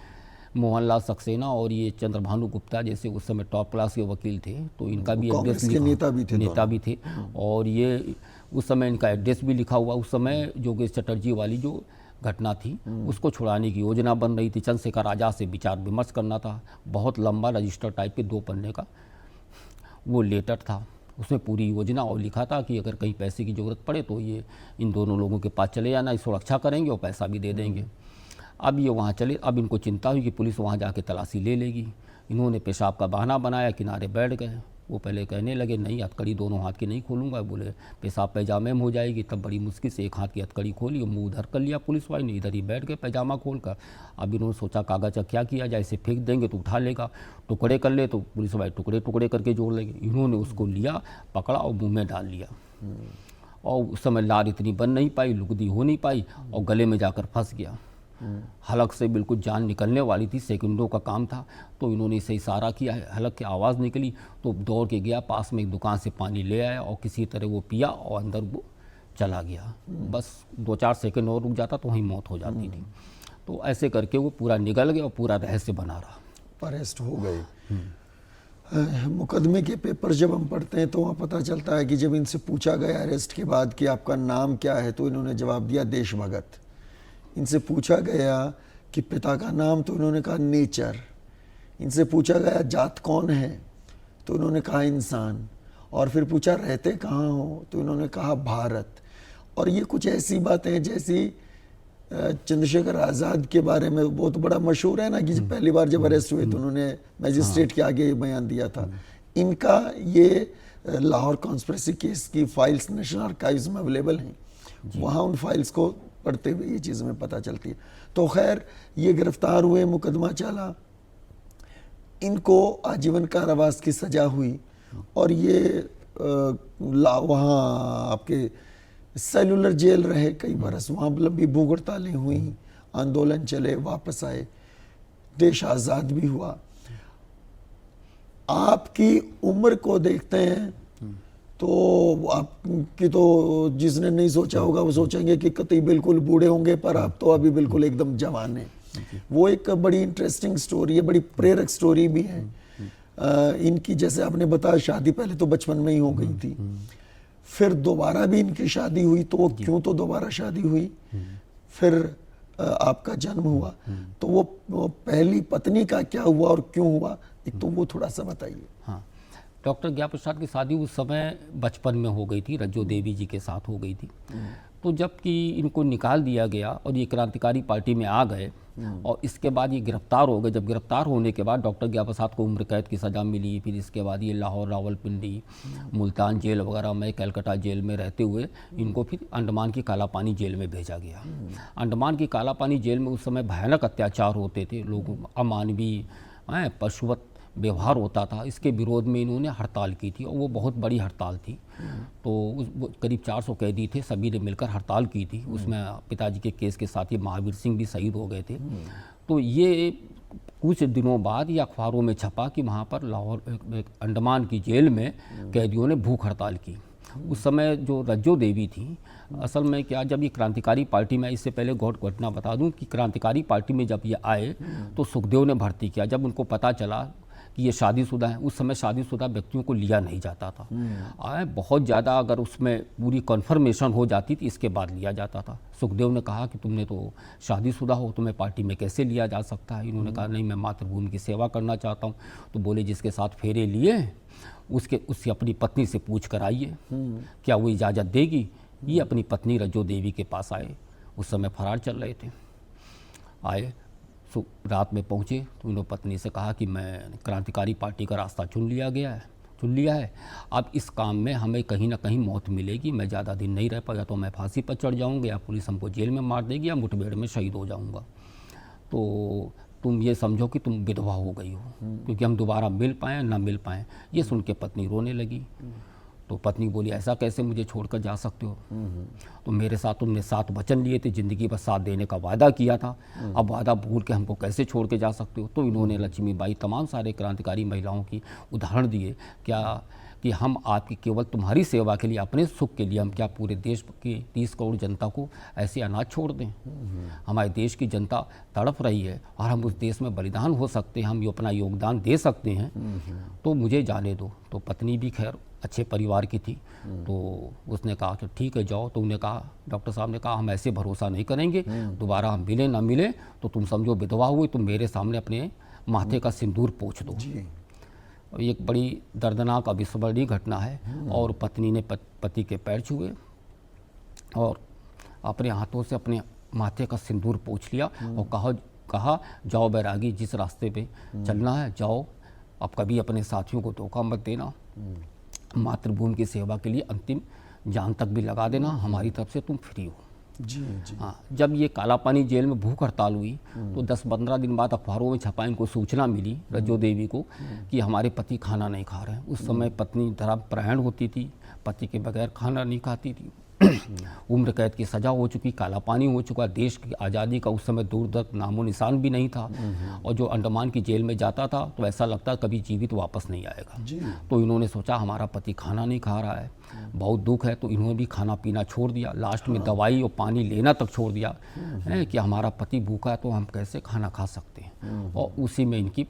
मोहनलाल सक्सेना और ये चंद्रभानु गुप्ता जैसे उस समय टॉप क्लास के वकील थे, तो इनका भी एड्रेस नेता भी थे। और ये उस समय इनका एड्रेस भी लिखा हुआ। उस समय योगेश चटर्जी वाली जो घटना थी उसको छुड़ाने की योजना बन रही थी। चंद्रशेखर आज़ाद से विचार विमर्श करना था। बहुत लंबा रजिस्टर टाइप के 2 पन्ने का वो लेटर था, उसमें पूरी योजना और लिखा था कि अगर कहीं पैसे की ज़रूरत पड़े तो ये इन दोनों लोगों के पास चले जाना, सुरक्षा करेंगे और पैसा भी दे देंगे। अब ये वहाँ चले, अब इनको चिंता हुई कि पुलिस वहाँ जाके तलाशी ले लेगी। इन्होंने पेशाब का बहाना बनाया, किनारे बैठ गए। वो पहले कहने लगे नहीं हथकड़ी दोनों हाथ की नहीं खोलूँगा, बोले पेशाब पैजामे में हो जाएगी। तब बड़ी मुश्किल से एक हाथ की हथकड़ी खोली, मुँह उधर कर लिया पुलिस वाले ने, इधर ही बैठ गए पैजामा खोल कर। अब इन्होंने सोचा कागज का क्या किया जाए, इसे फेंक देंगे तो उठा लेगा, टुकड़े कर ले तो पुलिस वाले टुकड़े टुकड़े करके जोड़ लेंगे। इन्होंने उसको लिया, पकड़ा और मुँह में डाल लिया। और उस समय लार इतनी बन नहीं पाई, लुगदी हो नहीं पाई और गले में जाकर फंस गया। हलक से बिल्कुल जान निकलने वाली थी, सेकंडों का काम था। तो इन्होंने इसे इशारा किया, हलक की आवाज़ निकली तो दौड़ के गया, पास में एक दुकान से पानी ले आया और किसी तरह वो पिया और अंदर वो चला गया। बस 2-4 सेकंड और रुक जाता तो वहीं मौत हो जाती थी। तो ऐसे करके वो पूरा निकल गया और पूरा रहस्य बना रहा। अरेस्ट हो गए। मुकदमे के पेपर जब हम पढ़ते हैं तो वहाँ पता चलता है कि जब इनसे पूछा गया अरेस्ट के बाद कि आपका नाम क्या है, तो इन्होंने जवाब दिया देशभगत। इनसे पूछा गया कि पिता का नाम, तो इन्होंने कहा नेचर। इनसे पूछा गया जात कौन है, तो इन्होंने कहा इंसान। और फिर पूछा रहते कहाँ हो, तो इन्होंने कहा भारत। और ये कुछ ऐसी बातें हैं जैसी चंद्रशेखर आज़ाद के बारे में बहुत बड़ा मशहूर है ना कि जब पहली बार जब अरेस्ट हुए तो उन्होंने मैजिस्ट्रेट के आगे ये बयान दिया था। इनका ये लाहौर कॉन्स्पिरेसी केस की फाइल्स नेशनल आर्काइव्स में अवेलेबल हैं, वहाँ उन फाइल्स को पढ़ते हुए ये चीज़ में पता चलती है। तो खैर ये गिरफ्तार हुए, मुकदमा चला, इनको आजीवन कारावास की सज़ा हुई और ये वहाँ आपके सेलुलर जेल रहे कई बरस, वहाँ लंबी भूख हड़तालें हुई, आंदोलन चले, वापस आए, देश आज़ाद भी हुआ। आपकी उम्र को देखते हैं तो आपकी तो जिसने नहीं सोचा होगा वो सोचेंगे कि कतई बिल्कुल बूढ़े होंगे, पर आप तो अभी बिल्कुल एकदम जवान हैं। वो एक बड़ी इंटरेस्टिंग स्टोरी है, बड़ी प्रेरक स्टोरी भी है। इनकी जैसे आपने बताया शादी पहले तो बचपन में ही हो गई थी, फिर दोबारा भी इनकी शादी हुई, तो वो क्यों तो दोबारा शादी हुई, फिर आपका जन्म हुआ, तो वो पहली पत्नी का क्या हुआ और क्यों हुआ, एक तो वो थोड़ा सा बताइए। हाँ, डॉक्टर ज्ञा प्रसाद की शादी उस समय बचपन में हो गई थी, रज्जो देवी जी के साथ हो गई थी। तो जबकि इनको निकाल दिया गया और ये क्रांतिकारी पार्टी में आ गए और इसके बाद ये गिरफ्तार हो गए। जब गिरफ्तार होने के बाद डॉक्टर ज्ञा प्रसाद को उम्र कैद की सज़ा मिली। फिर इसके बाद ये लाहौर, रावलपिंडी, मुल्तान जेल वगैरह में, कलकत्ता जेल में रहते हुए इनको फिर अंडमान की कालापानी जेल में भेजा गया। अंडमान की कालापानी जेल में उस समय भयानक अत्याचार होते थे, लोग अमानवीय पशुवत व्यवहार होता था। इसके विरोध में इन्होंने हड़ताल की थी और वो बहुत बड़ी हड़ताल थी। तो करीब 400 कैदी थे, सभी ने मिलकर हड़ताल की थी। उसमें पिताजी के केस के साथ ही महावीर सिंह भी शहीद हो गए थे। तो ये कुछ दिनों बाद ये अखबारों में छपा कि वहाँ पर लाहौर अंडमान की जेल में कैदियों ने भूख हड़ताल की। उस समय जो रज्जो देवी थी, असल में क्या, जब ये क्रांतिकारी पार्टी में, इससे पहले गौर घटना बता दूं कि क्रांतिकारी पार्टी में जब ये आए तो सुखदेव ने भर्ती किया। जब उनको पता चला कि ये शादीशुदा है, उस समय शादीशुदा व्यक्तियों को लिया नहीं जाता था। बहुत ज़्यादा अगर उसमें पूरी कन्फर्मेशन हो जाती थी इसके बाद लिया जाता था। सुखदेव ने कहा कि तुमने तो शादीशुदा हो, तुम्हें पार्टी में कैसे लिया जा सकता है। इन्होंने कहा नहीं, मैं मातृभूमि की सेवा करना चाहता हूँ। तो बोले जिसके साथ फेरे लिए उससे अपनी पत्नी से पूछ कर आइए, क्या वो इजाज़त देगी। ये अपनी पत्नी रज्जो देवी के पास आए, उस समय फरार चल रहे थे। आए, रात में पहुँचे तो उन्होंने पत्नी से कहा कि मैं क्रांतिकारी पार्टी का रास्ता चुन लिया है। अब इस काम में हमें कहीं ना कहीं मौत मिलेगी, मैं ज़्यादा दिन नहीं रह पाया, तो मैं फांसी पर चढ़ जाऊँगा या पुलिस हमको जेल में मार देगी या मुठभेड़ में शहीद हो जाऊँगा। तो तुम ये समझो कि तुम विधवा हो गई हो, क्योंकि हम दोबारा मिल पाएँ ना मिल पाएँ। ये सुन के पत्नी रोने लगी। तो पत्नी बोली ऐसा कैसे मुझे छोड़कर जा सकते हो, तो मेरे साथ तुमने 7 वचन लिए थे, ज़िंदगी भर साथ देने का वादा किया था, अब वादा भूल के हमको कैसे छोड़ के जा सकते हो। तो इन्होंने लक्ष्मीबाई, तमाम सारे क्रांतिकारी महिलाओं की उदाहरण दिए, क्या कि हम आपकी केवल तुम्हारी सेवा के लिए, अपने सुख के लिए, हम क्या पूरे देश की 30 करोड़ जनता को ऐसे अनाज छोड़ दें। हमारे देश की जनता तड़प रही है और हम उस देश में बलिदान हो सकते हैं, हम ये अपना योगदान दे सकते हैं, तो मुझे जाने दो। तो पत्नी भी खैर अच्छे परिवार की थी, तो उसने कहा कि ठीक है जाओ। तो उन्हें कहा, डॉक्टर साहब ने कहा हम ऐसे भरोसा नहीं करेंगे, दोबारा हम मिले ना मिले तो तुम समझो विधवा हुई, तुम मेरे सामने अपने माथे का सिंदूर पोंछ दो। और एक बड़ी दर्दनाक अविस्मरणीय घटना है। और पत्नी ने पति के पैर छुए और अपने हाथों से अपने माथे का सिंदूर पोंछ लिया और कहा जाओ बैरागी, जिस रास्ते पे चलना है जाओ, अब कभी अपने साथियों को धोखा मत देना। मातृभूमि की सेवा के लिए अंतिम जान तक भी लगा देना, हमारी तरफ से तुम फ्री हो। जी जी। हाँ, जब ये कालापानी जेल में भूख हड़ताल हुई तो 10-15 दिन बाद अखबारों में छपा, इनको सूचना मिली रज्जो देवी को कि हमारे पति खाना नहीं खा रहे हैं। उस समय पत्नी धर्मपरायण होती थी, पति के बगैर खाना नहीं खाती थी। उम्र कैद की सज़ा हो चुकी, काला पानी हो चुका, देश की आज़ादी का उस समय दूर तक नामो निशान भी नहीं था। और जो अंडमान की जेल में जाता था तो ऐसा लगता कभी जीवित वापस नहीं आएगा। तो इन्होंने सोचा हमारा पति खाना नहीं खा रहा है, बहुत दुख है, तो इन्होंने भी खाना पीना छोड़ दिया, लास्ट में दवाई और पानी लेना तक छोड़ दिया है कि हमारा पति भूखा है तो हम कैसे खाना खा सकते हैं। और उसी में इनकी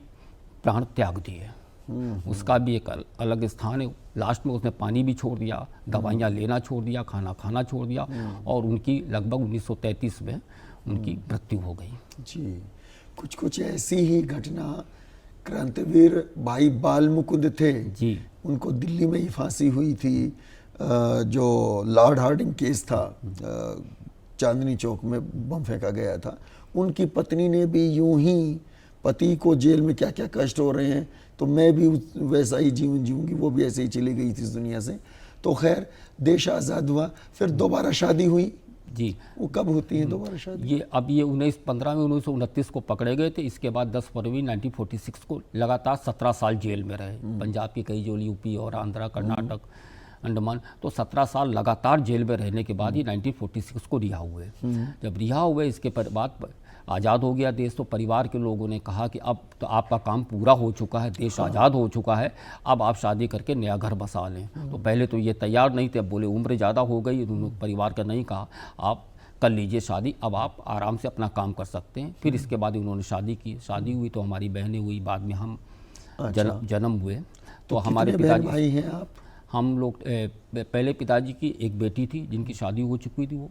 प्राण त्याग दिए। उसका भी एक अलग स्थान है। लास्ट में उसने पानी भी छोड़ दिया, दवाइयाँ लेना छोड़ दिया, खाना खाना छोड़ दिया, और उनकी लगभग 1933 में उनकी मृत्यु हो गई। जी, कुछ कुछ ऐसी ही घटना क्रांतिवीर भाई बाल मुकुंद थे जी, उनको दिल्ली में ही फांसी हुई थी। जो लॉर्ड हार्डिंग केस था, चांदनी चौक में बम फेंका गया था, उनकी पत्नी ने भी यूं ही पति को जेल में क्या क्या कष्ट हो रहे हैं तो मैं भी वैसा ही जीवन जीऊंगी, वो भी ऐसे ही चली गई थी इस दुनिया से। तो खैर देश आज़ाद हुआ, फिर दोबारा शादी हुई। जी, वो कब होती है दोबारा शादी? ये अब ये 1915 में 1929 को पकड़े गए थे। इसके बाद 10 फरवरी 1946 को लगातार 17 साल जेल में रहे। पंजाब की कई जेल, यूपी और आंध्रा, कर्नाटक, अंडमान, तो 17 साल लगातार जेल में रहने के बाद ही 1946 को रिहा हुए। जब रिहा हुए इसके बाद आज़ाद हो गया देश, तो परिवार के लोगों ने कहा कि अब तो आपका काम पूरा हो चुका है, देश आज़ाद हो चुका है, अब आप शादी करके नया घर बसा लें। तो पहले तो ये तैयार नहीं थे, अब बोले उम्र ज़्यादा हो गई, उन्होंने परिवार का नहीं कहा आप कर लीजिए शादी, अब आप आराम से अपना काम कर सकते हैं। फिर इसके बाद उन्होंने शादी की, शादी हुई तो हमारी बहनें हुई, बाद में हम जन्म हुए। तो हमारे पिताजी, भाई हैं आप? हम लोग पहले पिताजी की एक बेटी थी जिनकी शादी हो चुकी थी वो,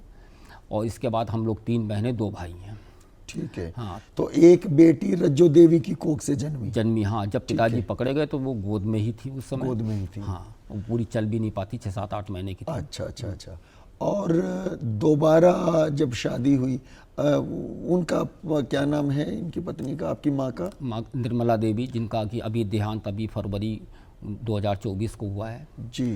और इसके बाद हम लोग 3 बहनें 2 भाई हैं। ठीक है। हाँ, तो एक बेटी रज्जो देवी की कोख से जन्मी। हाँ, जब पिताजी पकड़े गए तो वो गोद में ही थी उस समय। गोद में ही थी। हाँ, वो पूरी चल भी नहीं पाती, 6-7-8 महीने की थी। अच्छा अच्छा अच्छा। और दोबारा जब शादी हुई, उनका क्या नाम है इनकी पत्नी का, आपकी माँ का? माँ निर्मला देवी, जिनका कि अभी देहांत अभी फरवरी 2024 को हुआ है। जी।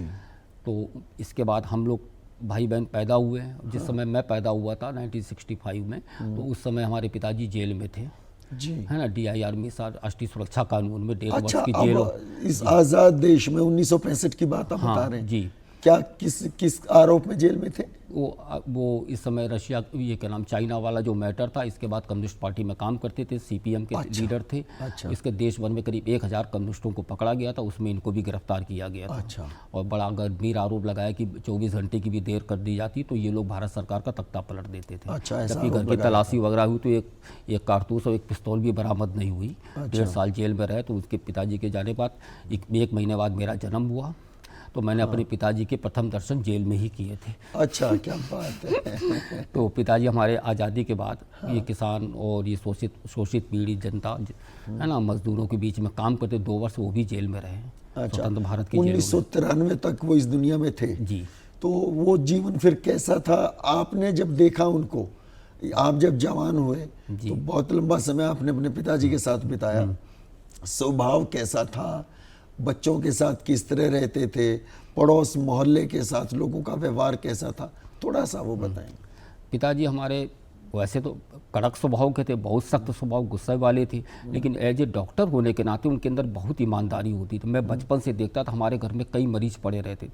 तो इसके बाद हम लोग भाई बहन पैदा हुए हैं। जिस समय मैं पैदा हुआ था 1965 में, तो उस समय हमारे पिताजी जेल में थे, जी, है ना, DIR में राष्ट्रीय सुरक्षा कानून में 1.5 अच्छा, वर्ष की जेल। अब इस आज़ाद देश में 1965 की बात आप बता रहे हैं? जी, क्या किस आरोप में जेल में थे? वो इस समय रशिया, ये क्या नाम, चाइना वाला जो मैटर था, इसके बाद कम्युनिस्ट पार्टी में काम करते थे, CPM के लीडर थे। अच्छा। इसके देश भर में करीब 1000 कम्युनिस्टों को पकड़ा गया था, उसमें इनको भी गिरफ्तार किया गया था। अच्छा। और बड़ा गंभीर आरोप लगाया कि 24 घंटे की भी देर कर दी जाती तो ये लोग भारत सरकार का तख्ता पलट देते थे। अच्छा, ऐसा जबकि घर आरोप की लगाया तलाशी वगैरह हुई तो एक कारतूस और एक पिस्तौल भी बरामद नहीं हुई। 1.5 साल जेल में रहे। तो उसके पिताजी के जाने बाद एक महीने बाद मेरा जन्म हुआ, तो मैंने अपने पिताजी के प्रथम दर्शन जेल में ही किए थे। अच्छा, क्या बात है। तो पिताजी हमारे आज़ादी के बाद ये किसान और ये शोषित पीड़ित जनता है ना, मजदूरों के बीच में काम करते 2 वर्ष वो भी जेल में रहे। अच्छा, स्वतंत्र भारत की जेल में। 1993 तक वो इस दुनिया में थे। जी। तो वो जीवन फिर कैसा था? आपने जब देखा उनको, आप जब जवान हुए तो बहुत लंबा समय आपने अपने पिताजी के साथ बिताया, स्वभाव कैसा था? बच्चों के साथ किस तरह रहते थे? पड़ोस मोहल्ले के साथ लोगों का व्यवहार कैसा था? थोड़ा सा वो बताएं। पिताजी हमारे वैसे तो कड़क स्वभाव के थे, बहुत सख्त स्वभाव, गुस्से वाले थे, लेकिन एज ए डॉक्टर होने के नाते उनके अंदर बहुत ईमानदारी होती थी। मैं बचपन से देखता था, हमारे घर में कई मरीज पड़े रहते।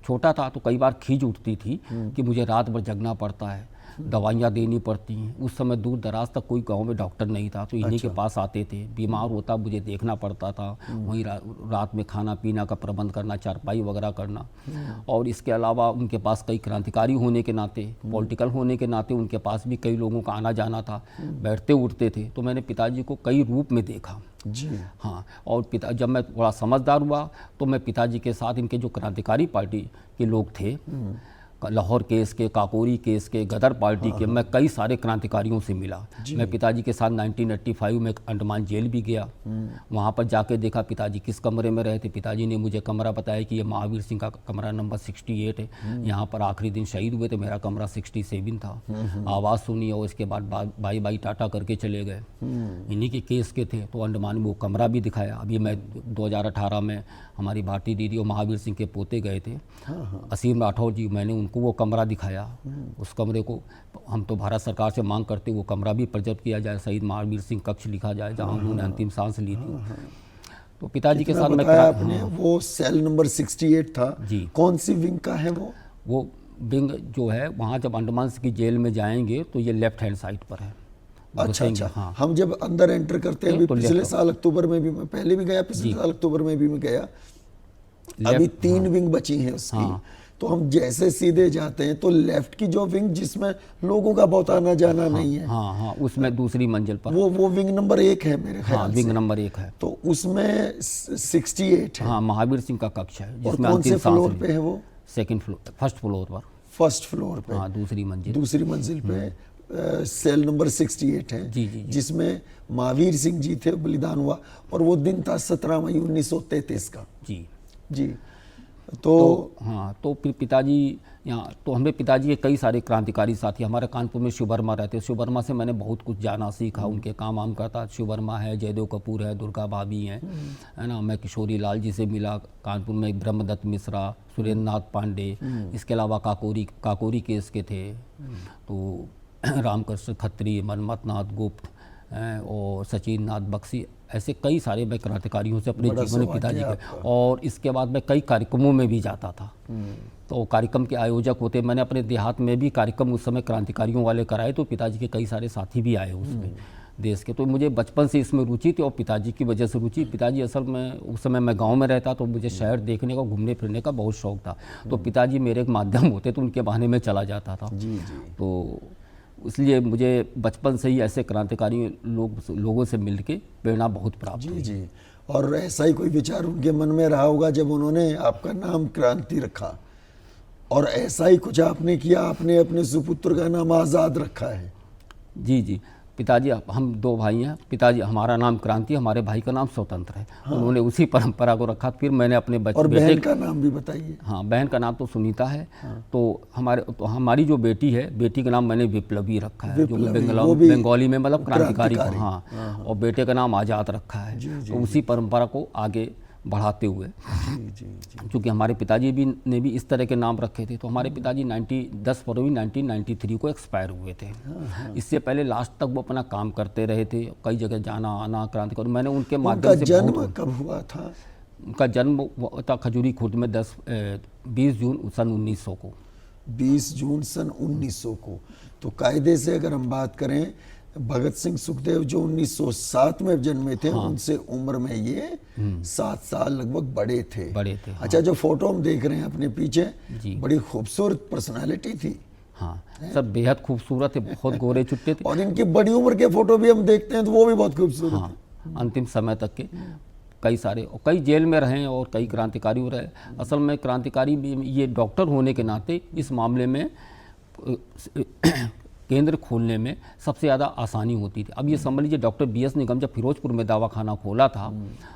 छोटा था तो कई बार खींच उठती थी कि मुझे रात भर जगना पड़ता है, दवाइयाँ देनी पड़ती हैं। उस समय दूर दराज तक कोई गांव में डॉक्टर नहीं था, तो इन्हीं के पास आते थे। बीमार होता मुझे देखना पड़ता था, वहीं रात में खाना पीना का प्रबंध करना, चारपाई वगैरह करना। और इसके अलावा उनके पास कई क्रांतिकारी होने के नाते, पॉलिटिकल होने के नाते उनके पास भी कई लोगों का आना जाना था, बैठते उठते थे। तो मैंने पिताजी को कई रूप में देखा। जी। हाँ, और जब मैं थोड़ा समझदार हुआ तो मैं पिताजी के साथ इनके जो क्रांतिकारी पार्टी के लोग थे लाहौर केस के, काकोरी केस के, गदर पार्टी के, मैं कई सारे क्रांतिकारियों से मिला। मैं पिताजी के साथ 1985 में अंडमान जेल भी गया। वहाँ पर जाके देखा पिताजी किस कमरे में रहे थे। पिताजी ने मुझे कमरा बताया कि ये महावीर सिंह का कमरा नंबर 68 है, यहाँ पर आखिरी दिन शहीद हुए थे। मेरा कमरा 67 था। आवाज़ सुनी और इसके बाद बाई बाई टाटा करके चले गए। इन्हीं के केस के थे। तो अंडमान में वो कमरा भी दिखाया। अभी मैं 2018 में हमारी भारती दीदी और महावीर सिंह के पोते गए थे, असीम राठौर जी, मैंने उनको वो कमरा दिखाया। उस कमरे को हम तो भारत सरकार से मांग करते वो कमरा भी प्रिजर्व किया जाए, शहीद महावीर सिंह कक्ष लिखा जाए जहाँ उन्होंने अंतिम सांस ली थी। तो पिताजी के साथ मैं आपने वो सेल नंबर 68 था जी। कौन सी विंग का है वो विंग जो है वहाँ जब अंडमान की जेल में जाएंगे तो ये लेफ्ट हैंड साइड पर है। अच्छा। हाँ। हम जब अंदर एंटर करते हैं, अभी तो पिछले साल अक्टूबर में भी, मैं पहले भी गया, पिछले साल अक्टूबर में भी मैं गया। अभी 3 विंग बची हैं उसकी। तो हम जैसे सीधे जाते हैं तो लेफ्ट की जो विंग जिसमें लोगों का बहुत आना जाना नहीं है, हाँ, उसमें दूसरी मंजिल पर वो विंग नंबर 1 है मेरे ख्याल से। विंग नंबर 1 है। तो उसमें 68 है। हाँ, महावीर सिंह का कक्ष है और कौन से फ्लोर पे है वो? सेकंड फ्लोर, फर्स्ट फ्लोर पर। फर्स्ट फ्लोर पे। हाँ, दूसरी मंजिल पे सेल नंबर 68 है। जी। जिसमें महावीर सिंह जी थे, बलिदान हुआ। और वो दिन था 17 मई 1933 का। जी। तो हाँ, तो फिर पिताजी यहाँ, तो हमें पिताजी के कई सारे क्रांतिकारी साथी, हमारे कानपुर में शिव वर्मा रहते। शिव वर्मा से मैंने बहुत कुछ जाना सीखा, उनके काम वाम करता। शिव वर्मा है, जयदेव कपूर है, दुर्गा भाभी हैं, है ना। मैं किशोरी लाल जी से मिला कानपुर में, ब्रह्मदत्त मिश्रा, सुरेंद्र नाथ पांडे। इसके अलावा काकोरी केस के थे तो रामकृष्ण खत्री, मनमथ नाथ गुप्त और सचिन नाथ बख्शी, ऐसे कई सारे मैं क्रांतिकारियों से अपने जीवन में पिताजी के। और इसके बाद मैं कई कार्यक्रमों में भी जाता था। तो कार्यक्रम के आयोजक होते, मैंने अपने देहात में भी कार्यक्रम उस समय क्रांतिकारियों वाले कराए। तो पिताजी के कई सारे साथी भी आए उसमें देश के। तो मुझे बचपन से इसमें रुचि थी और पिताजी की वजह से रुचि। पिताजी असल में उस समय मैं गांव में रहता तो मुझे शहर देखने का, घूमने फिरने का बहुत शौक था। तो पिताजी मेरे एक माध्यम होते तो उनके बहाने में चला जाता था। तो इसलिए मुझे बचपन से ही ऐसे क्रांतिकारी लोगों से मिलके प्रेरणा बहुत प्राप्त हुई। जी। और ऐसा ही कोई विचार उनके मन में रहा होगा जब उन्होंने आपका नाम क्रांति रखा, और ऐसा ही कुछ आपने किया, आपने अपने सुपुत्र का नाम आज़ाद रखा है। जी। पिताजी, हम 2 भाई हैं। पिताजी, हमारा नाम क्रांति, हमारे भाई का नाम स्वतंत्र है। उन्होंने उसी परंपरा को रखा। फिर मैंने अपने और बहन का नाम भी बताइए। हाँ, बहन का नाम तो सुनीता है। तो हमारी जो बेटी है, बेटी का नाम मैंने विप्लवी रखा है, जो बंगाली में मतलब क्रांतिकारी। हाँ, और बेटे का नाम आज़ाद रखा है। तो उसी परंपरा को आगे बढ़ाते हुए, क्योंकि हमारे पिताजी ने भी इस तरह के नाम रखे थे। तो हमारे पिताजी 10 फरवरी 1993 को एक्सपायर हुए थे। इससे पहले लास्ट तक वो अपना काम करते रहे थे, कई जगह जाना आना, क्रांतिकारी। मैंने उनके माध्यम से। जन्म कब हुआ था? उनका जन्म था खजूरी खुर्द में 20 जून सन 1900 को। 20 जून सन 1900 को। तो कायदे से अगर हम बात करें, भगत सिंह सुखदेव जो 1907 में जन्मे थे, उनसे उम्र में ये 7 साल लगभग बड़े थे। हाँ। अच्छा, जो फोटो हम देख रहे हैं अपने पीछे, बड़ी खूबसूरत पर्सनालिटी थी। हाँ, सब बेहद खूबसूरत थे, बहुत गोरे चुट्टे थे। और इनकी बड़ी उम्र के फोटो भी हम देखते हैं तो वो भी बहुत खूबसूरत। हाँ, अंतिम समय तक के कई सारे, और कई जेल में रहे और कई क्रांतिकारी रहे। असल में क्रांतिकारी भी, ये डॉक्टर होने के नाते इस मामले में केंद्र खोलने में सबसे ज़्यादा आसानी होती थी। अब ये समझ लीजिए, डॉक्टर BS निगम जब फिरोजपुर में दवाखाना खोला था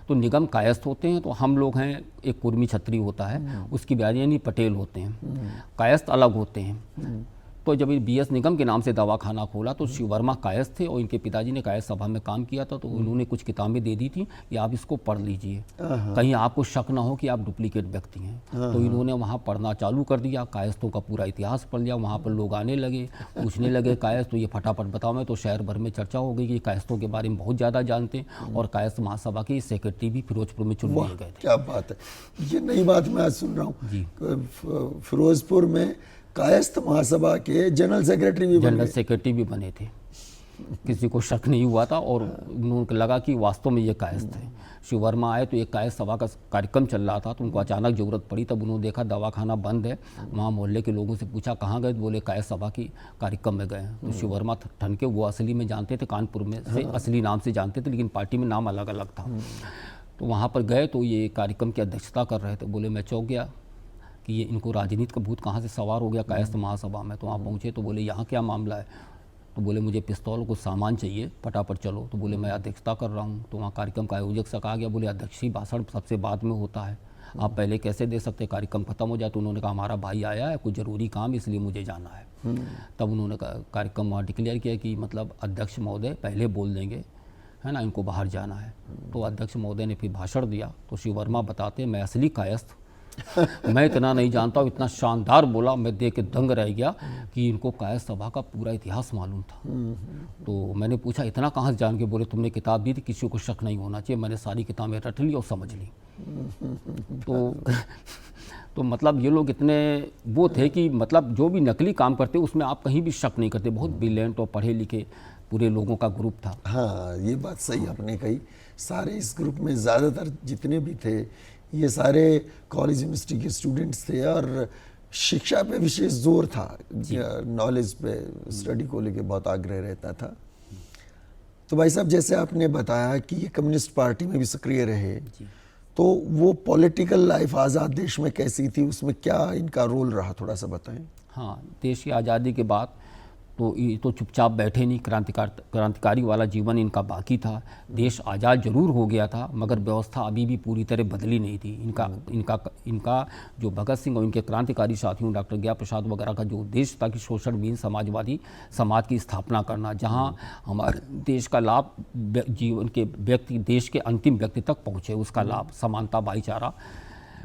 तो निगम कायस्थ होते हैं, तो हम लोग हैं, एक कुर्मी छत्री होता है, उसकी यानी पटेल होते हैं, कायस्थ अलग होते हैं। तो जब BS निगम के नाम से दवाखाना खोला तो शिव वर्मा कायस्थ थे और इनके पिताजी ने कायस्थ सभा में काम किया था। तो उन्होंने कुछ किताबें दे दी थी कि आप इसको पढ़ लीजिए, कहीं आपको शक ना हो कि आप डुप्लीकेट व्यक्ति हैं। तो इन्होंने वहाँ पढ़ना चालू कर दिया, कायस्थों का पूरा इतिहास पढ़ लिया। वहाँ पर लोग आने लगे, पूछने लगे कायस्थ, तो ये फटाफट बताओ मैं, तो शहर भर में चर्चा हो गई कि कायस्थों के बारे में बहुत ज़्यादा जानते हैं। और कायस्थ महासभा के सेक्रेटरी भी फिरोजपुर में चुन लिए गए थे। क्या बात है, ये नई बात मैं आज सुन रहा हूँ। फिरोजपुर में कायस्थ महासभा के जनरल सेक्रेटरी भी बने थे। किसी को शक नहीं हुआ था और उनको लगा कि वास्तव में ये कायस्थ है। शिव वर्मा आए तो एक कायस्थ सभा का कार्यक्रम चल रहा था, तो उनको अचानक ज़रूरत पड़ी। तब उन्होंने देखा दवाखाना बंद है, वहाँ मोहल्ले के लोगों से पूछा कहाँ गए, बोले कायस्थ सभा की कार्यक्रम में गए। तो शिव वर्मा ठनके, वो असली में जानते थे, कानपुर में से असली नाम से जानते थे, लेकिन पार्टी में नाम अलग अलग था। तो वहाँ पर गए तो ये कार्यक्रम की अध्यक्षता कर रहे थे। बोले मैं चौंक गया, कि ये इनको राजनीति का भूत कहाँ से सवार हो गया कायस्थ महासभा में। तो वहाँ पहुँचे तो बोले यहाँ क्या मामला है, तो बोले मुझे पिस्तौल कुछ सामान चाहिए, फटाफट चलो। तो बोले मैं अध्यक्षता कर रहा हूँ। तो वहाँ कार्यक्रम का आयोजक से कहा गया, बोले अध्यक्षीय भाषण सबसे बाद में होता है, आप पहले कैसे दे सकते, कार्यक्रम खत्म हो जाए। तो उन्होंने कहा हमारा भाई आया है, कुछ ज़रूरी काम, इसलिए मुझे जाना है। तब उन्होंने कार्यक्रम वहाँ डिक्लेयर किया कि मतलब अध्यक्ष महोदय पहले बोल देंगे, है ना, इनको बाहर जाना है। तो अध्यक्ष महोदय ने फिर भाषण दिया। तो श्री वर्मा बताते मैं असली कायस्थ मैं इतना नहीं जानता हूँ, इतना शानदार बोला, मैं देख के दंग रह गया कि इनको कायस्थ सभा का पूरा इतिहास मालूम था। तो मैंने पूछा इतना कहाँ से जान के, बोले तुमने किताब दी थी, किसी को शक नहीं होना चाहिए, मैंने सारी किताबें रट ली और समझ ली। तो मतलब ये लोग इतने वो थे कि मतलब जो भी नकली काम करते उसमें आप कहीं भी शक नहीं करते। बहुत ब्रिलियंट और पढ़े लिखे पूरे लोगों का ग्रुप था। हाँ, ये बात सही आपने कही। सारे इस ग्रुप में ज़्यादातर जितने भी थे ये सारे कॉलेज यूनिवर्सिटी के स्टूडेंट्स थे और शिक्षा पे विशेष जोर था, नॉलेज पे, स्टडी को लेके बहुत आग्रह रहता था। तो भाई साहब जैसे आपने बताया कि ये कम्युनिस्ट पार्टी में भी सक्रिय रहे, तो वो पॉलिटिकल लाइफ आज़ाद देश में कैसी थी, उसमें क्या इनका रोल रहा, थोड़ा सा बताएं। हाँ, देश की आज़ादी के बाद तो ये तो चुपचाप बैठे नहीं, क्रांतिकारी वाला जीवन इनका बाकी था। देश आज़ाद जरूर हो गया था मगर व्यवस्था अभी भी पूरी तरह बदली नहीं थी। इनका जो भगत सिंह और इनके क्रांतिकारी साथियों डॉक्टर गया प्रसाद वगैरह का जो उद्देश्य था कि शोषणविहीन समाजवादी समाज की स्थापना करना, जहाँ हमारे देश का लाभ जीवन के व्यक्ति, देश के अंतिम व्यक्ति तक पहुँचे, उसका लाभ समानता भाईचारा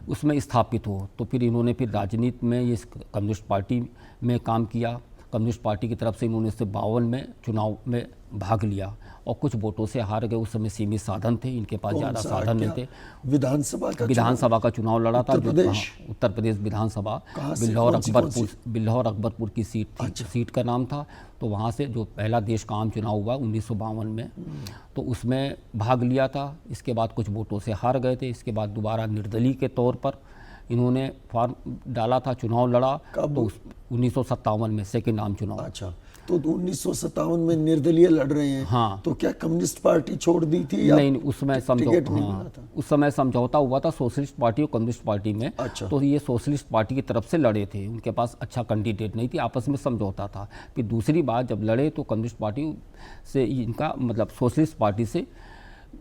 उसमें स्थापित हो। तो फिर इन्होंने फिर राजनीति में ये कम्युनिस्ट पार्टी में काम किया। कम्युनिस्ट पार्टी की तरफ से इन्होंने 1952 में चुनाव में भाग लिया और कुछ वोटों से हार गए। उस समय सीमित साधन थे, इनके पास ज़्यादा साधन नहीं थे। विधानसभा का चुनाव लड़ा था, उत्तर प्रदेश विधानसभा, बिल्हौर अकबरपुर की सीट थी। अच्छा। सीट का नाम था। तो वहाँ से जो पहला देश का आम चुनाव हुआ 1952 में, तो उसमें भाग लिया था। इसके बाद कुछ वोटों से हार गए थे। इसके बाद दोबारा निर्दलीय के तौर पर इन्होंने फॉर्म डाला था, चुनाव लड़ा। तो 1957 में सेकेंड आम चुनाव। अच्छा, तो 1957 में निर्दलीय लड़ रहे हैं। हाँ। तो क्या कम्युनिस्ट पार्टी छोड़ दी थी? नहीं, उस समय समझौता हुआ था सोशलिस्ट पार्टी और कम्युनिस्ट पार्टी में। अच्छा। तो ये सोशलिस्ट पार्टी की तरफ से लड़े थे, उनके पास अच्छा कैंडिडेट नहीं थी, आपस में समझौता था। फिर दूसरी बार जब लड़े तो कम्युनिस्ट पार्टी से इनका मतलब सोशलिस्ट पार्टी से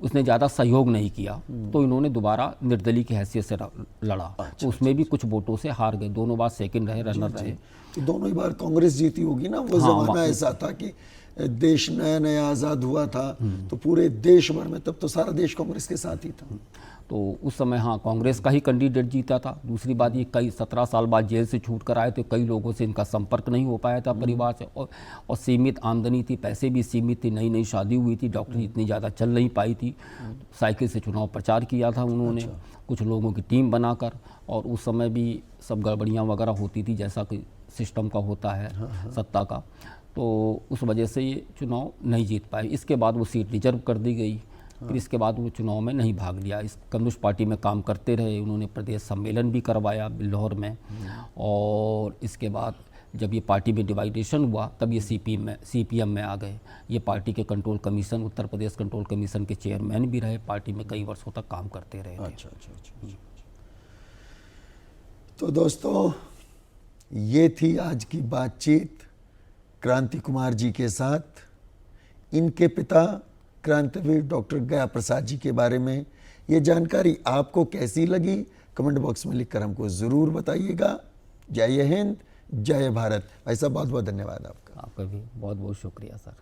उसने ज़्यादा सहयोग नहीं किया। तो इन्होंने दोबारा निर्दलीय की हैसियत से लड़ा। तो उसमें भी कुछ वोटों से हार गए, दोनों बार सेकंड रहे, रनर रहे। तो दोनों ही बार कांग्रेस जीती होगी ना। वो जमाना ऐसा था कि देश नया नया आज़ाद हुआ था, तो पूरे देश भर में तब तो सारा देश कांग्रेस के साथ ही था। तो उस समय हाँ कांग्रेस का ही कैंडिडेट जीता था। दूसरी बात ये कई 17 साल बाद जेल से छूट कर आए थे, कई लोगों से इनका संपर्क नहीं हो पाया था परिवार से, और सीमित आमदनी थी, पैसे भी सीमित थे, नई नई शादी हुई थी, डॉक्टरी इतनी ज़्यादा चल नहीं पाई थी। साइकिल से चुनाव प्रचार किया था उन्होंने। अच्छा। कुछ लोगों की टीम बनाकर, और उस समय भी सब गड़बड़ियाँ वगैरह होती थी जैसा कि सिस्टम का होता है। हाँ। सत्ता का। तो उस वजह से ये चुनाव नहीं जीत पाए। इसके बाद वो सीट रिजर्व कर दी गई। फिर इसके बाद वो चुनाव में नहीं भाग लिया। इस कम्युनिस्ट पार्टी में काम करते रहे। उन्होंने प्रदेश सम्मेलन भी करवाया बिल्हौर में। और इसके बाद जब ये पार्टी में डिवाइडेशन हुआ तब ये सीपीएम में आ गए। ये पार्टी के control commission, Uttar Pradesh control commission के चेयरमैन भी रहे। पार्टी में कई वर्षों तक काम करते रहे। अच्छा। तो दोस्तों ये थी आज की बातचीत क्रांति कुमार जी के साथ, इनके पिता क्रांतिवीर डॉक्टर गया प्रसाद जी के बारे में। ये जानकारी आपको कैसी लगी कमेंट बॉक्स में लिखकर हमको ज़रूर बताइएगा। जय हिंद, जय भारत। ऐसा बहुत बहुत धन्यवाद आपका। आपका भी बहुत बहुत शुक्रिया सर।